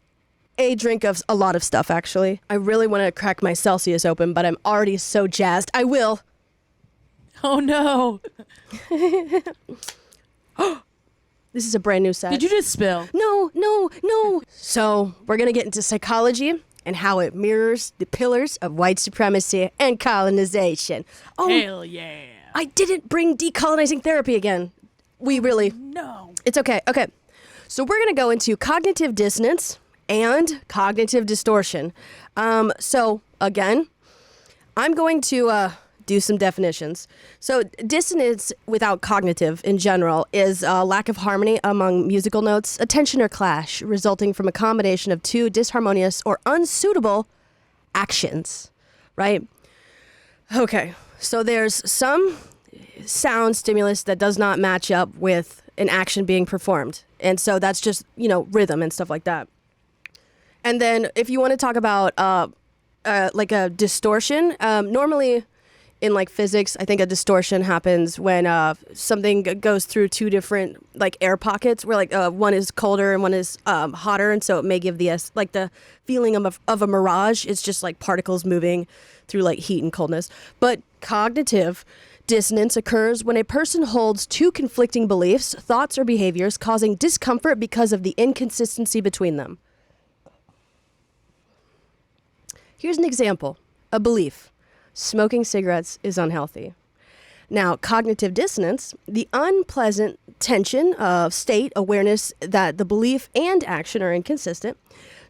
Speaker 1: a drink of a lot of stuff, actually. I really want to crack my Celsius open, but I'm already so jazzed. I will.
Speaker 2: Oh, no.
Speaker 1: This is a brand new set.
Speaker 2: Did you just spill?
Speaker 1: No. So we're going to get into psychology and how it mirrors the pillars of white supremacy and colonization. Oh,
Speaker 2: hell yeah.
Speaker 1: I didn't bring decolonizing therapy again.
Speaker 2: No.
Speaker 1: It's okay. Okay. So we're going to go into cognitive dissonance and cognitive distortion. So again, I'm going to do some definitions. So dissonance without cognitive in general is a lack of harmony among musical notes, a tension or clash resulting from a combination of two disharmonious or unsuitable actions, right? Okay, so there's some sound stimulus that does not match up with an action being performed. And so that's just, rhythm and stuff like that. And then if you want to talk about like a distortion, normally in like physics, I think a distortion happens when something goes through two different like air pockets where like one is colder and one is hotter, and so it may give the feeling of a mirage. It's just like particles moving through like heat and coldness. But cognitive dissonance occurs when a person holds two conflicting beliefs, thoughts, or behaviors, causing discomfort because of the inconsistency between them. Here's an example: a belief. Smoking cigarettes is unhealthy. Now, cognitive dissonance, the unpleasant tension of state awareness that the belief and action are inconsistent.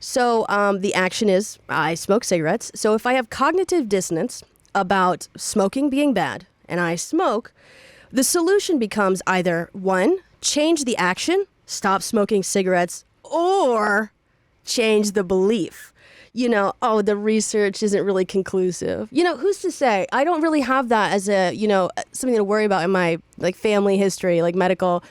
Speaker 1: So the action is, I smoke cigarettes. So if I have cognitive dissonance about smoking being bad and I smoke, the solution becomes either one, change the action, stop smoking cigarettes, or change the belief. The research isn't really conclusive. Who's to say? I don't really have that as a, something to worry about in my like family history, like medical.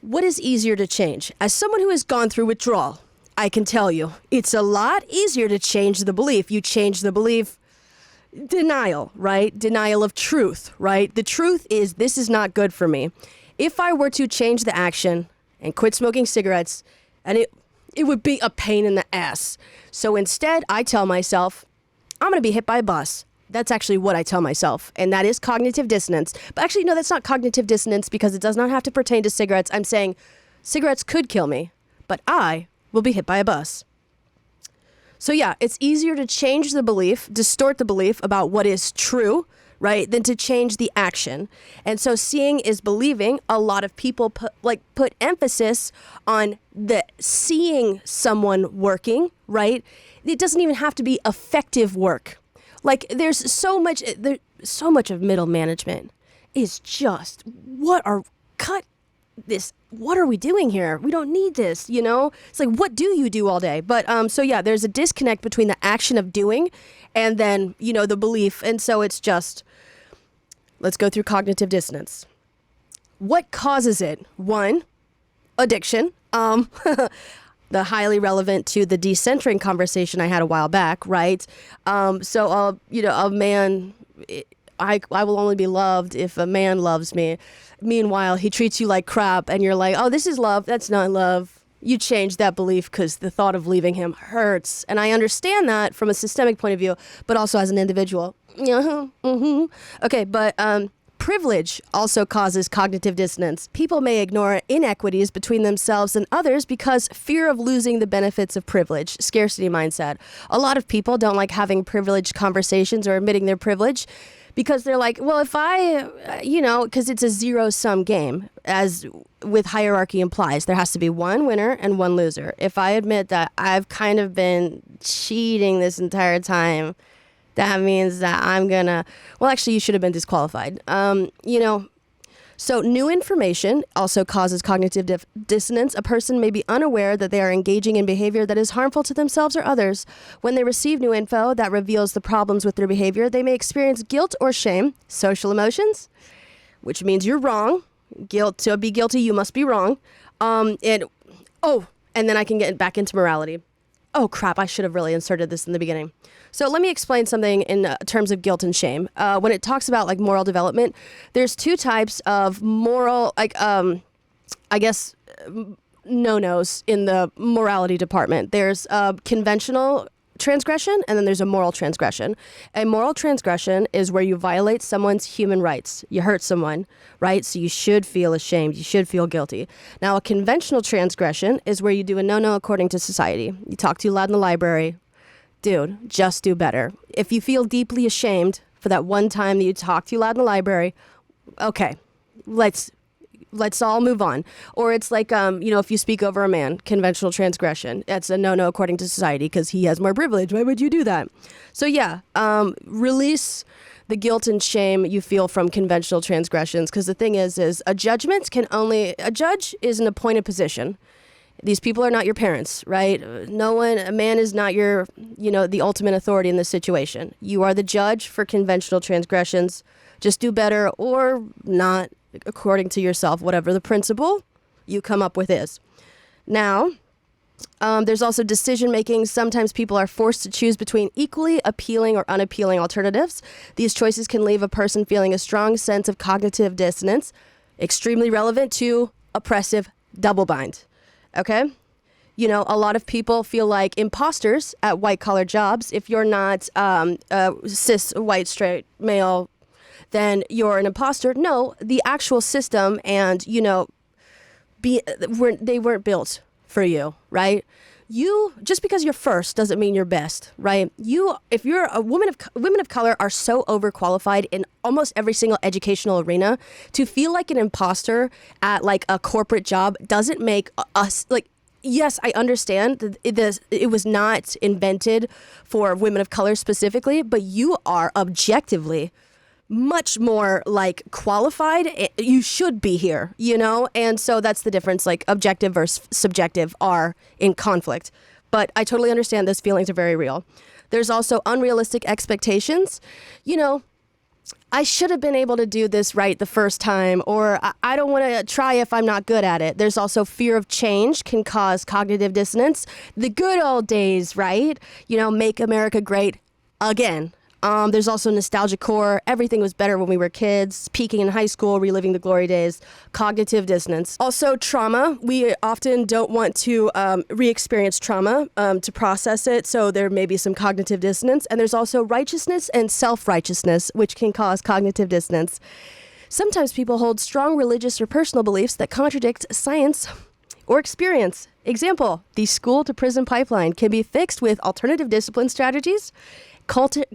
Speaker 1: What is easier to change? As someone who has gone through withdrawal, I can tell you it's a lot easier to change the belief. You change the belief, denial, right? Denial of truth, right? The truth is this is not good for me. If I were to change the action and quit smoking cigarettes, and it would be a pain in the ass. So instead, I tell myself, I'm going to be hit by a bus. That's actually what I tell myself. And that is cognitive dissonance. But actually, no, that's not cognitive dissonance because it does not have to pertain to cigarettes. I'm saying cigarettes could kill me, but I will be hit by a bus. So yeah, it's easier to change the belief, distort the belief about what is true, right, than to change the action. And so seeing is believing. A lot of people put emphasis on the seeing someone working, right? It doesn't even have to be effective work. Like there's so much of middle management is just what are we doing here? We don't need this, It's like, what do you do all day? But so yeah, there's a disconnect between the action of doing and then, the belief. And so it's just, let's go through cognitive dissonance. What causes it? One, addiction. The highly relevant to the decentering conversation I had a while back, right? So, a man, I will only be loved if a man loves me. Meanwhile, he treats you like crap and you're like, oh, this is love. That's not love. You change that belief because the thought of leaving him hurts. And I understand that from a systemic point of view, but also as an individual. Okay, but privilege also causes cognitive dissonance. People may ignore inequities between themselves and others because fear of losing the benefits of privilege, scarcity mindset. A lot of people don't like having privileged conversations or admitting their privilege because they're like, well, if I, because it's a zero-sum game, as with hierarchy implies. There has to be one winner and one loser. If I admit that I've kind of been cheating this entire time, that means that I'm gonna, well, actually, you should have been disqualified. So new information also causes cognitive dissonance. A person may be unaware that they are engaging in behavior that is harmful to themselves or others. When they receive new info that reveals the problems with their behavior, they may experience guilt or shame, social emotions, which means you're wrong. Guilt, to be guilty, you must be wrong. And then I can get back into morality. Oh, crap, I should have really inserted this in the beginning. So let me explain something in terms of guilt and shame. When it talks about like moral development, there's two types of moral, no-nos in the morality department. There's conventional transgression, and then there's a moral transgression. A moral transgression is where you violate someone's human rights. You hurt someone, right? So you should feel ashamed. You should feel guilty. Now, a conventional transgression is where you do a no-no according to society. You talk too loud in the library. Dude, just do better. If you feel deeply ashamed for that one time that you talked too loud in the library, okay, let's all move on. Or it's like, if you speak over a man, conventional transgression. That's a no-no according to society because he has more privilege. Why would you do that? So yeah, release the guilt and shame you feel from conventional transgressions, because the thing is a judge is an appointed position. These people are not your parents, right? A man is not your, the ultimate authority in this situation. You are the judge for conventional transgressions. Just do better or not, according to yourself, whatever the principle you come up with is. Now, there's also decision making. Sometimes people are forced to choose between equally appealing or unappealing alternatives. These choices can leave a person feeling a strong sense of cognitive dissonance, extremely relevant to oppressive double bind. Okay? A lot of people feel like imposters at white collar jobs. If you're not a cis, white, straight male, then you're an imposter. No, the actual system and, they weren't built for you, right? Just because you're first doesn't mean you're best, right? If you're a women of color are so overqualified in almost every single educational arena. To feel like an imposter at like a corporate job doesn't make us like. Yes, I understand that it was not invented for women of color specifically, but you are objectively much more like qualified. You should be here, and so that's the difference. Like objective versus subjective are in conflict, but I totally understand those feelings are very real. There's also unrealistic expectations. I should have been able to do this right the first time, or I don't want to try if I'm not good at it. There's also fear of change can cause cognitive dissonance. The good old days, right? Make America great again. There's also nostalgic core. Everything was better when we were kids. Peaking in high school, reliving the glory days. Cognitive dissonance. Also trauma. We often don't want to re-experience trauma to process it. So there may be some cognitive dissonance. And there's also righteousness and self-righteousness, which can cause cognitive dissonance. Sometimes people hold strong religious or personal beliefs that contradict science or experience. Example, the school to prison pipeline can be fixed with alternative discipline strategies,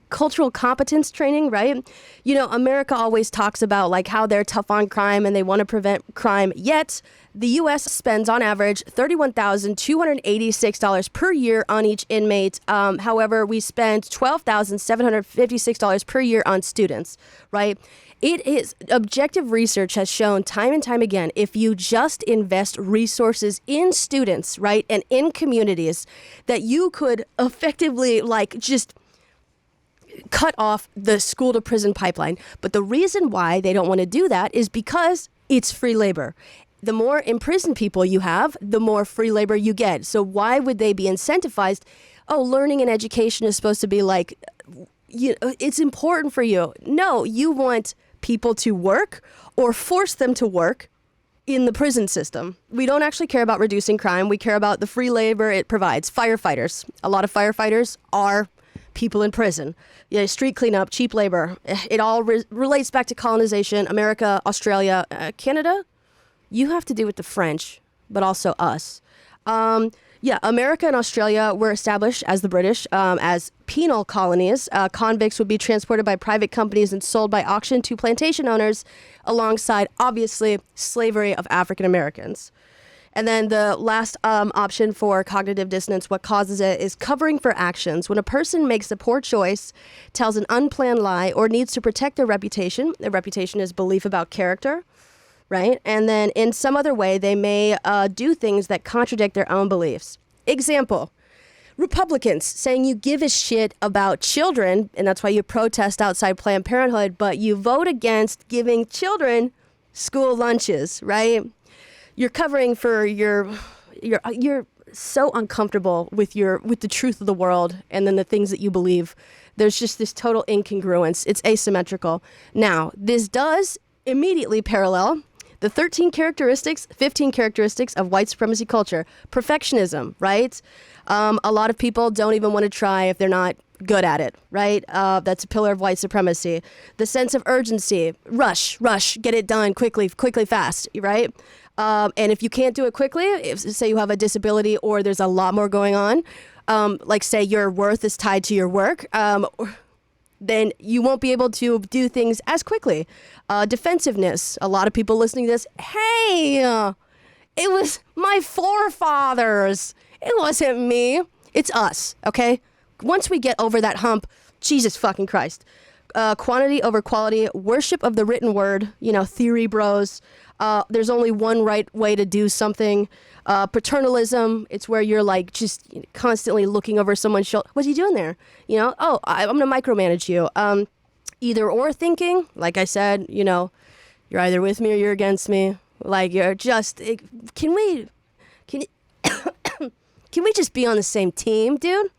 Speaker 1: cultural competence training, right? America always talks about like how they're tough on crime and they want to prevent crime, yet the U.S. spends on average $31,286 per year on each inmate. However, we spend $12,756 per year on students, right? It is, objective research has shown time and time again, if you just invest resources in students, right, and in communities, that you could effectively like just cut off the school to prison pipeline. But the reason why they don't want to do that is because it's free labor. The more imprisoned people you have, the more free labor you get. So why would they be incentivized? Oh, learning and education is supposed to be like, it's important for you. No, you want people to work or force them to work in the prison system. We don't actually care about reducing crime. We care about the free labor it provides. Firefighters. A lot of firefighters are people in prison. Yeah, street cleanup, cheap labor. It all relates back to colonization. America, Australia, Canada. You have to do with the French, but also us. America and Australia were established as the British as penal colonies. Convicts would be transported by private companies and sold by auction to plantation owners alongside, obviously, slavery of African Americans. And then the last option for cognitive dissonance, what causes it, is covering for actions. When a person makes a poor choice, tells an unplanned lie, or needs to protect their reputation is belief about character, right? And then in some other way, they may do things that contradict their own beliefs. Example, Republicans saying you give a shit about children, and that's why you protest outside Planned Parenthood, but you vote against giving children school lunches, right? You're covering for you're so uncomfortable with the truth of the world and then the things that you believe. There's just this total incongruence. It's asymmetrical. Now, this does immediately parallel The 15 characteristics of white supremacy culture. Perfectionism, right? A lot of people don't even want to try if they're not good at it, right? That's a pillar of white supremacy. The sense of urgency, rush, get it done quickly, fast, right? And if you can't do it quickly, say you have a disability or there's a lot more going on, like say your worth is tied to your work, then you won't be able to do things as quickly. Defensiveness, a lot of people listening to this, hey, it was my forefathers. It wasn't me. It's us, okay? Once we get over that hump, Jesus fucking Christ. Quantity over quality, worship of the written word, theory bros. There's only one right way to do something. Paternalism, it's where you're like just constantly looking over someone's shoulder. What's he doing there? I'm going to micromanage you. Either or thinking, like I said, you're either with me or you're against me. Like you're just, can we just be on the same team, dude?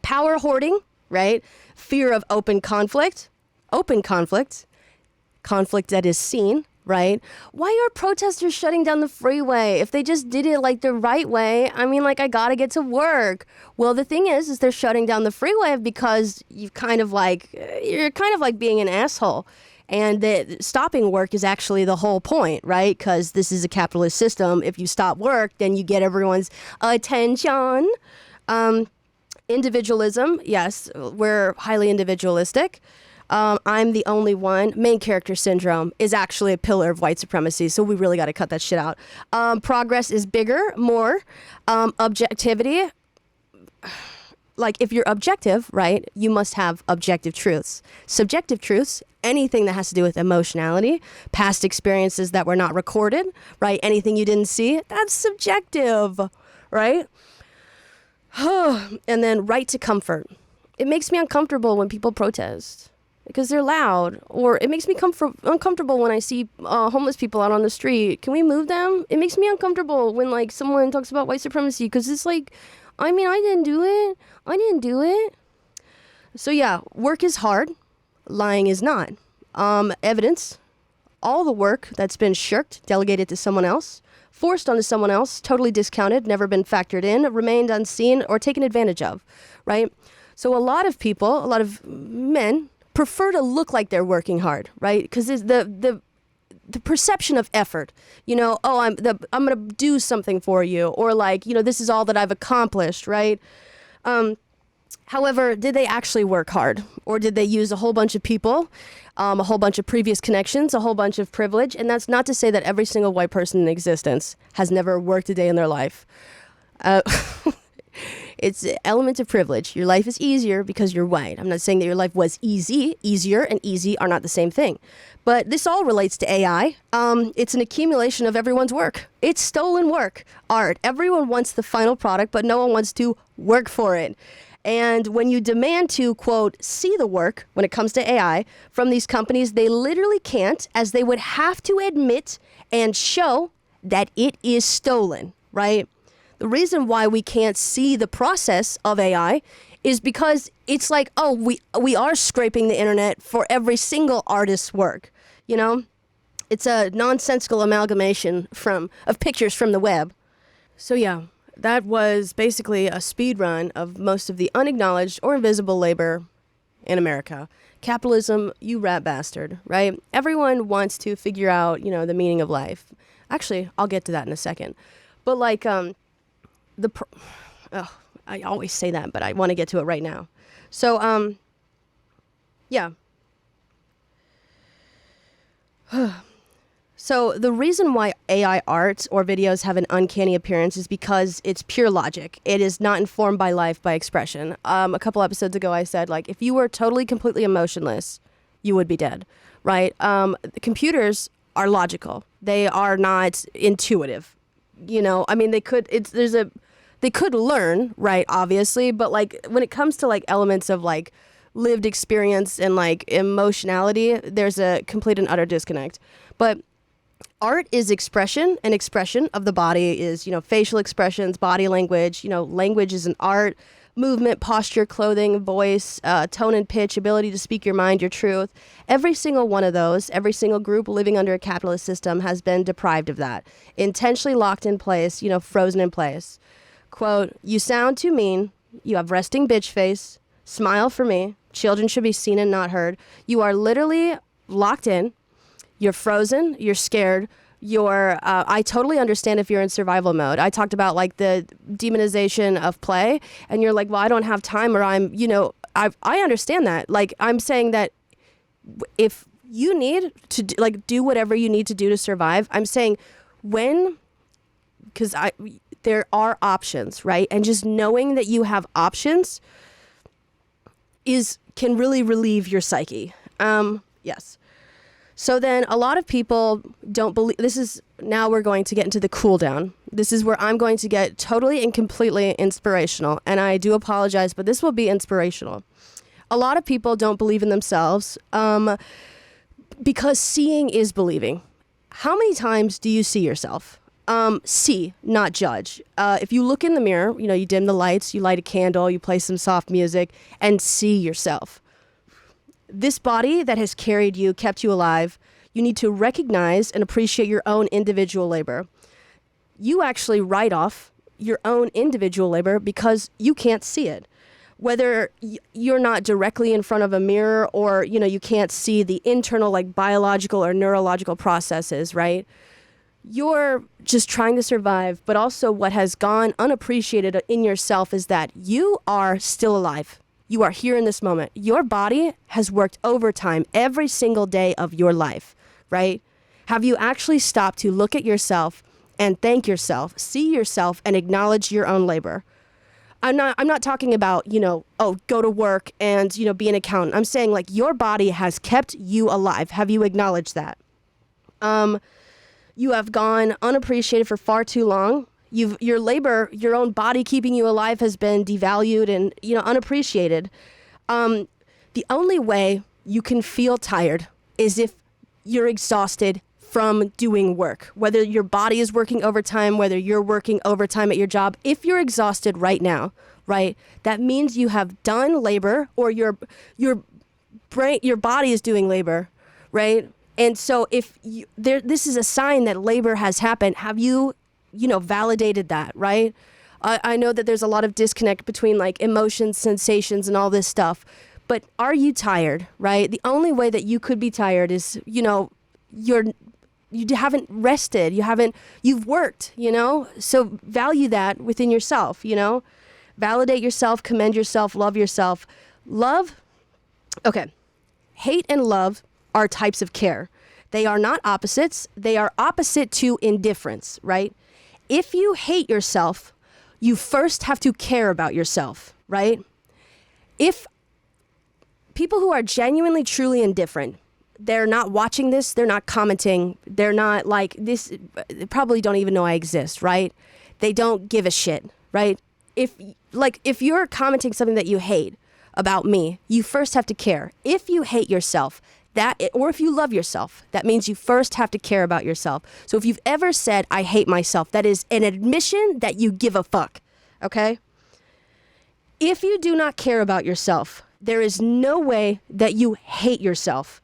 Speaker 1: Power hoarding, right? Fear of open conflict that is seen, right? Why are protesters shutting down the freeway? If they just did it like the right way, I gotta get to work. Well, the thing is they're shutting down the freeway because you're kind of like being an asshole. And that stopping work is actually the whole point, right? Because this is a capitalist system. If you stop work, then you get everyone's attention. Individualism, yes, we're highly individualistic. I'm the only one. Main character syndrome is actually a pillar of white supremacy, so we really got to cut that shit out. Progress is bigger, more. Objectivity, like if you're objective, right, you must have objective truths. Subjective truths, anything that has to do with emotionality, past experiences that were not recorded, right, anything you didn't see, that's subjective, right? And then right to comfort. It makes me uncomfortable when people protest because they're loud, or it makes me uncomfortable when I see homeless people out on the street. Can we move them? It makes me uncomfortable when someone talks about white supremacy because it's like, I didn't do it. So yeah, work is hard. Lying is not. Evidence, all the work that's been shirked, delegated to someone else, forced onto someone else, totally discounted, never been factored in, remained unseen, or taken advantage of, right? So a lot of men prefer to look like they're working hard, right? Because the perception of effort, I'm going to do something for you, or this is all that I've accomplished, right? However, did they actually work hard? Or did they use a whole bunch of people, a whole bunch of previous connections, a whole bunch of privilege? And that's not to say that every single white person in existence has never worked a day in their life. It's an element of privilege. Your life is easier because you're white. I'm not saying that your life was easy. Easier and easy are not the same thing. But this all relates to AI. It's an accumulation of everyone's work. It's stolen work, art. Everyone wants the final product, but no one wants to work for it. And when you demand to, quote, see the work when it comes to AI from these companies, they literally can't, as they would have to admit and show that it is stolen, right? The reason why we can't see the process of AI is because it's like, oh, we are scraping the internet for every single artist's work, It's a nonsensical amalgamation of pictures from the web. So yeah. That was basically a speed run of most of the unacknowledged or invisible labor in America. Capitalism, you rat bastard, right? Everyone wants to figure out, the meaning of life. Actually, I'll get to that in a second. But I always say that, but I want to get to it right now. So, yeah. So the reason why AI art or videos have an uncanny appearance is because it's pure logic. It is not informed by life, by expression. A couple episodes ago, I said, if you were totally, completely emotionless, you would be dead, right? Computers are logical. They are not intuitive. They could learn, right, obviously, but when it comes to elements of lived experience and emotionality, there's a complete and utter disconnect. But art is expression, and expression of the body is, facial expressions, body language. Language is an art. movement, posture, clothing, voice, tone and pitch, ability to speak your mind, your truth. Every single one of those, every single group living under a capitalist system has been deprived of that. Intentionally locked in place, frozen in place. Quote, "You sound too mean. You have resting bitch face. Smile for me. Children should be seen and not heard." You are literally locked in. You're frozen. You're scared. I totally understand if you're in survival mode. I talked about like the demonization of play, and you're like, well, I don't have time, or I understand that. Like, I'm saying that if you need to do whatever you need to do to survive, I'm saying there are options, right? And just knowing that you have options can really relieve your psyche. Yes. So then a lot of people don't believe, now we're going to get into the cool down. This is where I'm going to get totally and completely inspirational. And I do apologize, but this will be inspirational. A lot of people don't believe in themselves because seeing is believing. How many times do you see yourself? See, not judge. If you look in the mirror, you dim the lights, you light a candle, you play some soft music, and see yourself. This body that has carried you, kept you alive, you need to recognize and appreciate your own individual labor. You actually write off your own individual labor because you can't see it. Whether you're not directly in front of a mirror or, you can't see the internal biological or neurological processes, right? You're just trying to survive, but also what has gone unappreciated in yourself is that you are still alive. You are here in this moment. Your body has worked overtime every single day of your life, right? Have you actually stopped to look at yourself and thank yourself, see yourself, and acknowledge your own labor? I'm not talking about, go to work and, be an accountant. I'm saying your body has kept you alive. Have you acknowledged that? You have gone unappreciated for far too long. Your labor, your own body keeping you alive has been devalued and, unappreciated. The only way you can feel tired is if you're exhausted from doing work, whether your body is working overtime, whether you're working overtime at your job. If you're exhausted right now, right, that means you have done labor, or your body is doing labor, right? And so this is a sign that labor has happened. Have you validated that, right? I know that there's a lot of disconnect between emotions, sensations, and all this stuff. But are you tired, right? The only way that you could be tired is, you haven't rested. You've worked, So value that within yourself, Validate yourself, commend yourself, love yourself. Okay. Hate and love are types of care. They are not opposites. They are opposite to indifference, right? If you hate yourself, you first have to care about yourself, right? If people who are genuinely, truly indifferent, they're not watching this, they're not commenting, they're not this, they probably don't even know I exist, right? They don't give a shit, right? If you're commenting something that you hate about me, you first have to care. If you hate yourself, or if you love yourself, that means you first have to care about yourself. So if you've ever said, I hate myself, that is an admission that you give a fuck, okay? If you do not care about yourself, there is no way that you hate yourself.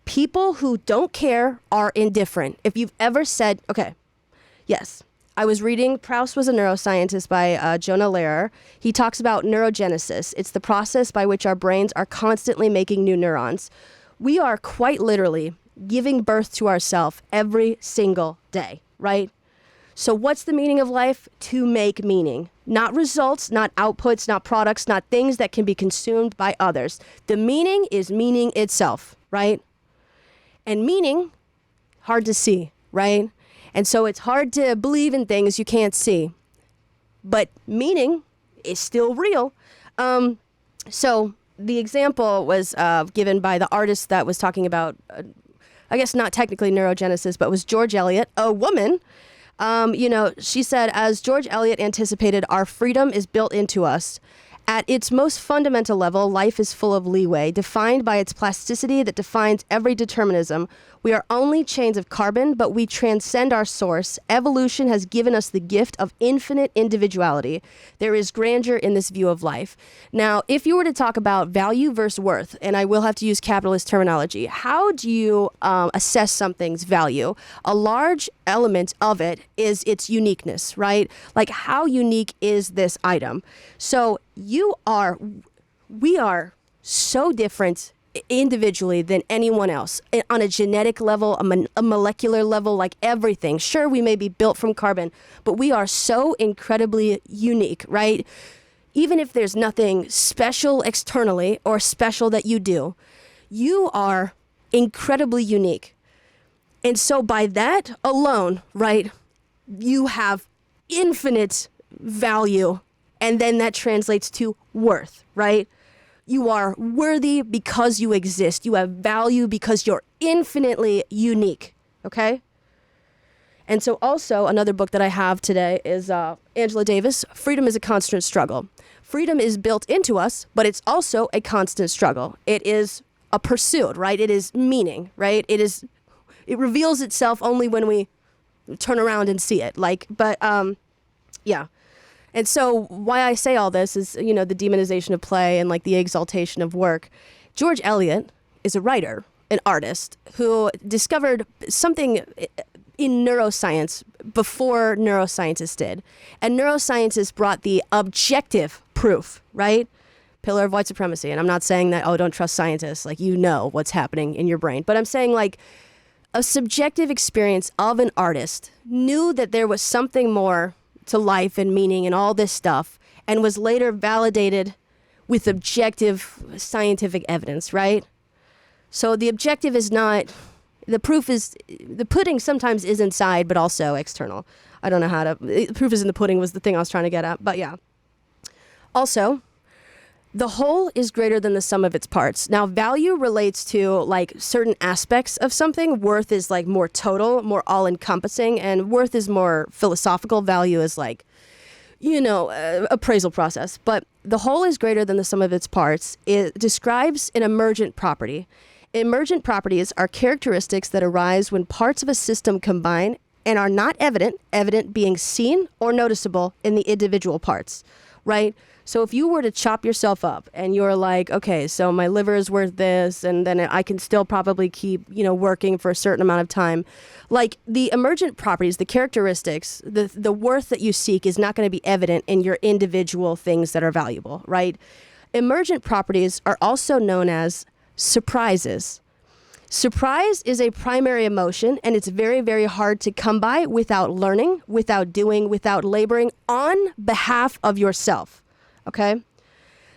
Speaker 1: People who don't care are indifferent. If you've ever said, okay, yes, I was reading, Proust was a neuroscientist by Jonah Lehrer. He talks about neurogenesis. It's the process by which our brains are constantly making new neurons. We are quite literally giving birth to ourselves every single day, right? So what's the meaning of life? To make meaning. Not results, not outputs, not products, not things that can be consumed by others. The meaning is meaning itself, right? And meaning, hard to see, right? And so it's hard to believe in things you can't see. But meaning is still real. So the example was given by the artist that was talking about, I guess not technically neurogenesis, but was George Eliot, a woman. She said, as George Eliot anticipated, our freedom is built into us. At its most fundamental level, life is full of leeway, defined by its plasticity that defines every determinism. We are only chains of carbon, but we transcend our source. Evolution has given us the gift of infinite individuality. There is grandeur in this view of life. Now, if you were to talk about value versus worth, and I will have to use capitalist terminology, how do you assess something's value? A large element of it is its uniqueness, right? Like, how unique is this item? So we are so different individually than anyone else on a genetic level, a molecular level, like everything. Sure, we may be built from carbon, but we are so incredibly unique, right? Even if there's nothing special externally or special that you do, you are incredibly unique. And so by that alone, right, you have infinite value, and then that translates to worth, right? You are worthy because you exist. You have value because you're infinitely unique, okay? And so also another book that I have today is Angela Davis, Freedom is a Constant Struggle. Freedom is built into us, but it's also a constant struggle. It is a pursuit, right? It is meaning, right? It reveals itself only when we turn around and see it. Yeah. And so why I say all this is, the demonization of play and like the exaltation of work. George Eliot is a writer, an artist who discovered something in neuroscience before neuroscientists did. And neuroscientists brought the objective proof, right? Pillar of white supremacy. And I'm not saying that, don't trust scientists. Like, what's happening in your brain. But I'm saying like a subjective experience of an artist knew that there was something more to life and meaning and all this stuff, and was later validated with objective scientific evidence, right? So the objective is not, the proof is, the pudding sometimes is inside, but also external. I don't know how to, the proof is in the pudding was the thing I was trying to get at, but yeah. Also, the whole is greater than the sum of its parts. Now, value relates to like certain aspects of something. Worth is like more total, more all-encompassing, and worth is more philosophical. Value is like, appraisal process. But the whole is greater than the sum of its parts. It describes an emergent property. Emergent properties are characteristics that arise when parts of a system combine and are not evident being seen or noticeable in the individual parts, right? So if you were to chop yourself up and you're like, okay, so my liver is worth this, and then I can still probably keep, working for a certain amount of time. Like the emergent properties, the characteristics, the worth that you seek is not going to be evident in your individual things that are valuable, right? Emergent properties are also known as surprises. Surprise is a primary emotion, and it's very, very hard to come by without learning, without doing, without laboring on behalf of yourself. Okay?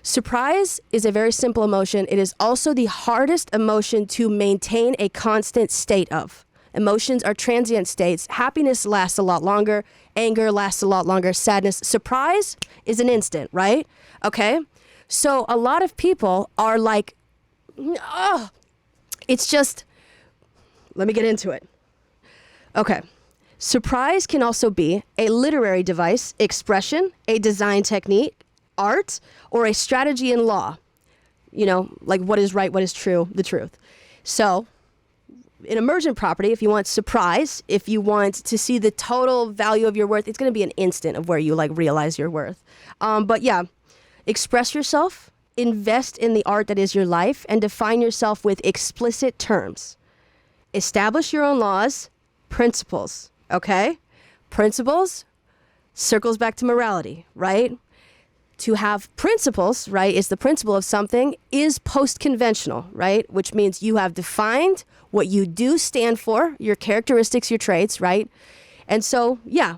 Speaker 1: Surprise is a very simple emotion. It is also the hardest emotion to maintain a constant state of. Emotions are transient states. Happiness lasts a lot longer. Anger lasts a lot longer. Sadness. Surprise is an instant, right? Okay? So a lot of people are like, it's just, let me get into it. Okay. Surprise can also be a literary device, expression, a design technique, art, or a strategy in law. Like what is right, what is true, the truth. So in emergent property, if you want surprise, if you want to see the total value of your worth, it's going to be an instant of where you like realize your worth. But yeah, express yourself, invest in the art that is your life, and define yourself with explicit terms. Establish your own laws, principles, okay? Principles circles back to morality, right? To have principles, right, is the principle of something, is post-conventional, right? Which means you have defined what you do stand for, your characteristics, your traits, right? And so, yeah,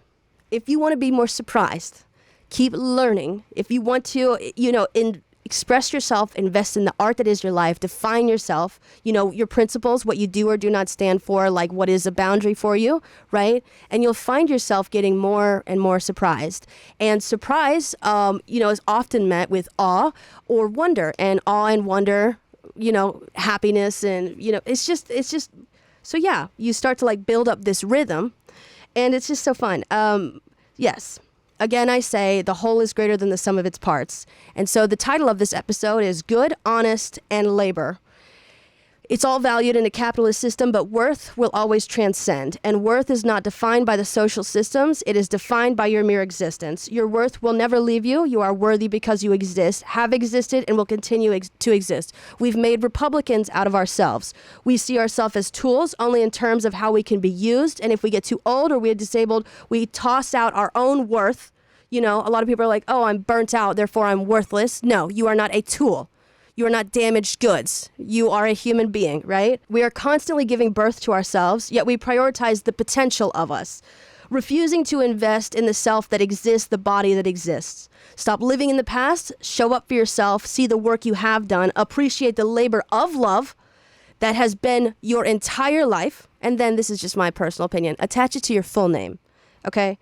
Speaker 1: if you want to be more surprised, keep learning. If you want to, express yourself, invest in the art that is your life, define yourself, your principles, what you do or do not stand for, like what is a boundary for you, right? And you'll find yourself getting more and more surprised. And surprise, is often met with awe or wonder, and awe and wonder, happiness, and, it's just, so yeah, you start to like build up this rhythm, and it's just so fun. Yes. again, I say the whole is greater than the sum of its parts. And so the title of this episode is Good, Honest, and Labor. It's all valued in a capitalist system, but worth will always transcend. And worth is not defined by the social systems. It is defined by your mere existence. Your worth will never leave you. You are worthy because you exist, have existed, and will continue to exist. We've made Republicans out of ourselves. We see ourselves as tools only in terms of how we can be used. And if we get too old or we're disabled, we toss out our own worth. You know, a lot of people are like, oh, I'm burnt out, therefore I'm worthless. No, you are not a tool. You are not damaged goods. You are a human being, right? We are constantly giving birth to ourselves, yet we prioritize the potential of us, refusing to invest in the self that exists, the body that exists. Stop living in the past, show up for yourself, see the work you have done, appreciate the labor of love that has been your entire life, and then, this is just my personal opinion, attach it to your full name, okay?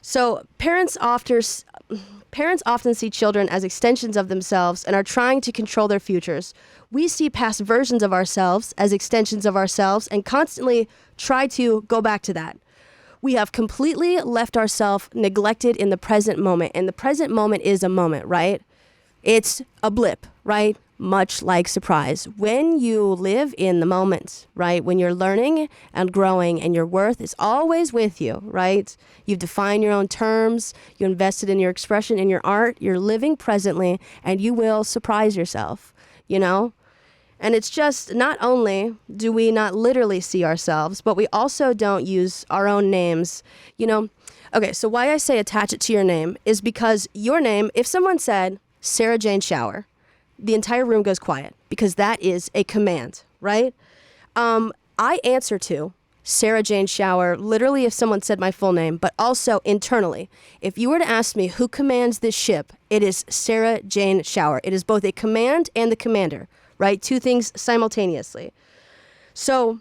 Speaker 1: So parents often see children as extensions of themselves and are trying to control their futures. We see past versions of ourselves as extensions of ourselves and constantly try to go back to that. We have completely left ourselves neglected in the present moment. And the present moment is a moment, right? It's a blip, right? Much like surprise. When you live in the moment, right? When you're learning and growing and your worth is always with you, right? You've defined your own terms. You invested in your expression, in your art. You're living presently and you will surprise yourself, you know? And it's just, not only do we not literally see ourselves, but we also don't use our own names, you know? Okay, so why I say attach it to your name is because your name, if someone said Sarah Jane Schauer, the entire room goes quiet because that is a command, right? I answer to Sarah Jane Schauer, literally if someone said my full name, but also internally. If you were to ask me who commands this ship, it is Sarah Jane Schauer. It is both a command and the commander, right? Two things simultaneously. So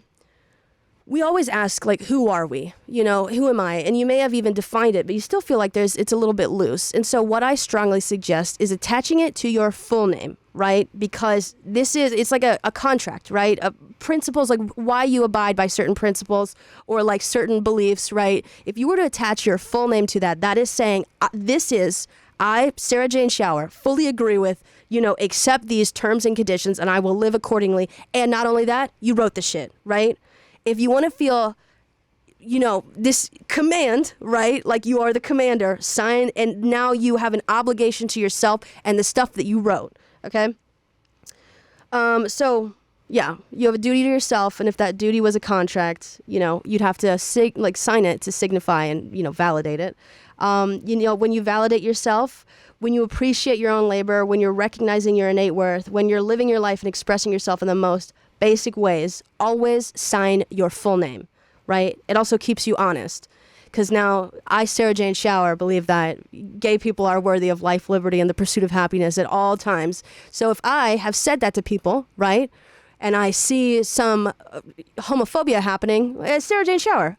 Speaker 1: we always ask, like, who are we? You know, who am I? And you may have even defined it, but you still feel like it's a little bit loose. And so what I strongly suggest is attaching it to your full name, right? Because it's like a contract, right? Principles, like why you abide by certain principles or like certain beliefs, right? If you were to attach your full name to that, that is saying, I, Sarah Jane Schauer, fully agree with, you know, accept these terms and conditions and I will live accordingly. And not only that, you wrote the shit, right? If you want to feel, you know, this command, right? Like you are the commander, sign, and now you have an obligation to yourself and the stuff that you wrote, okay? So, yeah, you have a duty to yourself, and if that duty was a contract, you know, you'd have to sign it to signify and, you know, validate it. You know, when you validate yourself, when you appreciate your own labor, when you're recognizing your innate worth, when you're living your life and expressing yourself in the most basic ways, always sign your full name, right? It also keeps you honest. Because now I, Sarah Jane Schauer, believe that gay people are worthy of life, liberty, and the pursuit of happiness at all times. So if I have said that to people, right, and I see some homophobia happening, Sarah Jane Schauer,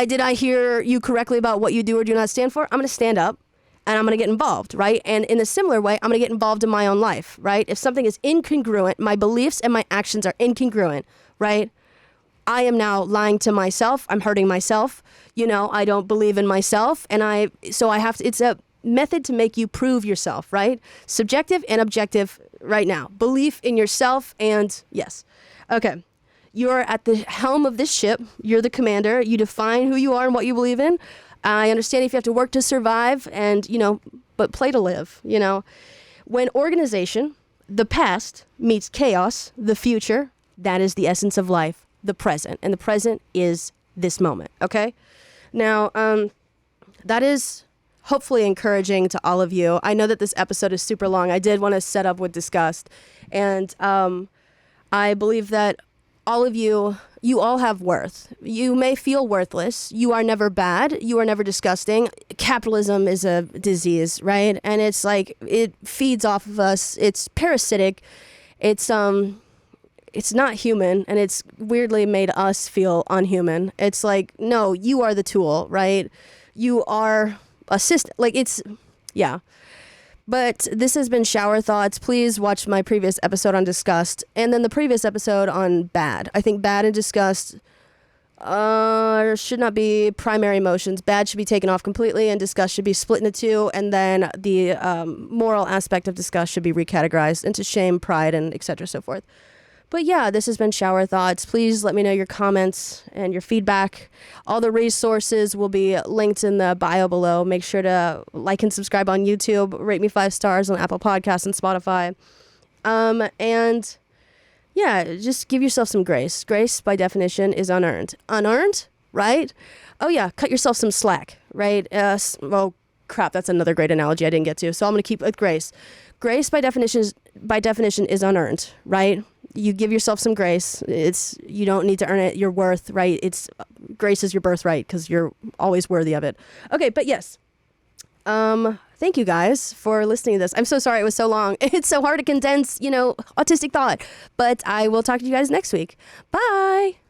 Speaker 1: did I hear you correctly about what you do or do not stand for? I'm going to stand up. And I'm going to get involved, right? And in a similar way, I'm going to get involved in my own life, right? If something is incongruent, my beliefs and my actions are incongruent, right? I am now lying to myself. I'm hurting myself. You know, I don't believe in myself. And so I have to, it's a method to make you prove yourself, right? Subjective and objective right now. Belief in yourself and yes. Okay. You're at the helm of this ship. You're the commander. You define who you are and what you believe in. I understand if you have to work to survive and, you know, but play to live, you know. When organization, the past, meets chaos, the future, that is the essence of life, the present. And the present is this moment, okay? Now, that is hopefully encouraging to all of you. I know that this episode is super long. I did want to set up with disgust. And I believe that all of you all have worth. You may feel worthless. You are never bad. You are never disgusting. Capitalism is a disease, right? And it's like, it feeds off of us. It's parasitic. It's not human, and it's weirdly made us feel unhuman. It's like, no, you are the tool, right? You are a system. Like, it's, yeah. But this has been Schauer Thoughts. Please watch my previous episode on disgust and then the previous episode on bad. I think bad and disgust Should not be primary emotions. Bad should be taken off completely, and disgust should be split into two, and then the moral aspect of disgust should be recategorized into shame, pride, and etc. so forth. But yeah, this has been Schauer Thoughts. Please let me know your comments and your feedback. All the resources will be linked in the bio below. Make sure to like and subscribe on YouTube. Rate me 5 stars on Apple Podcasts and Spotify. And yeah, just give yourself some grace. Grace, by definition, is unearned. Unearned, right? Oh yeah, cut yourself some slack, right? Well, crap, that's another great analogy I didn't get to. So I'm going to keep with grace. Grace, by definition, is unearned, right? You give yourself some grace. You don't need to earn it. Your worth, right? Grace is your birthright because you're always worthy of it. Okay, but yes. Thank you guys for listening to this. I'm so sorry it was so long. It's so hard to condense, autistic thought. But I will talk to you guys next week. Bye.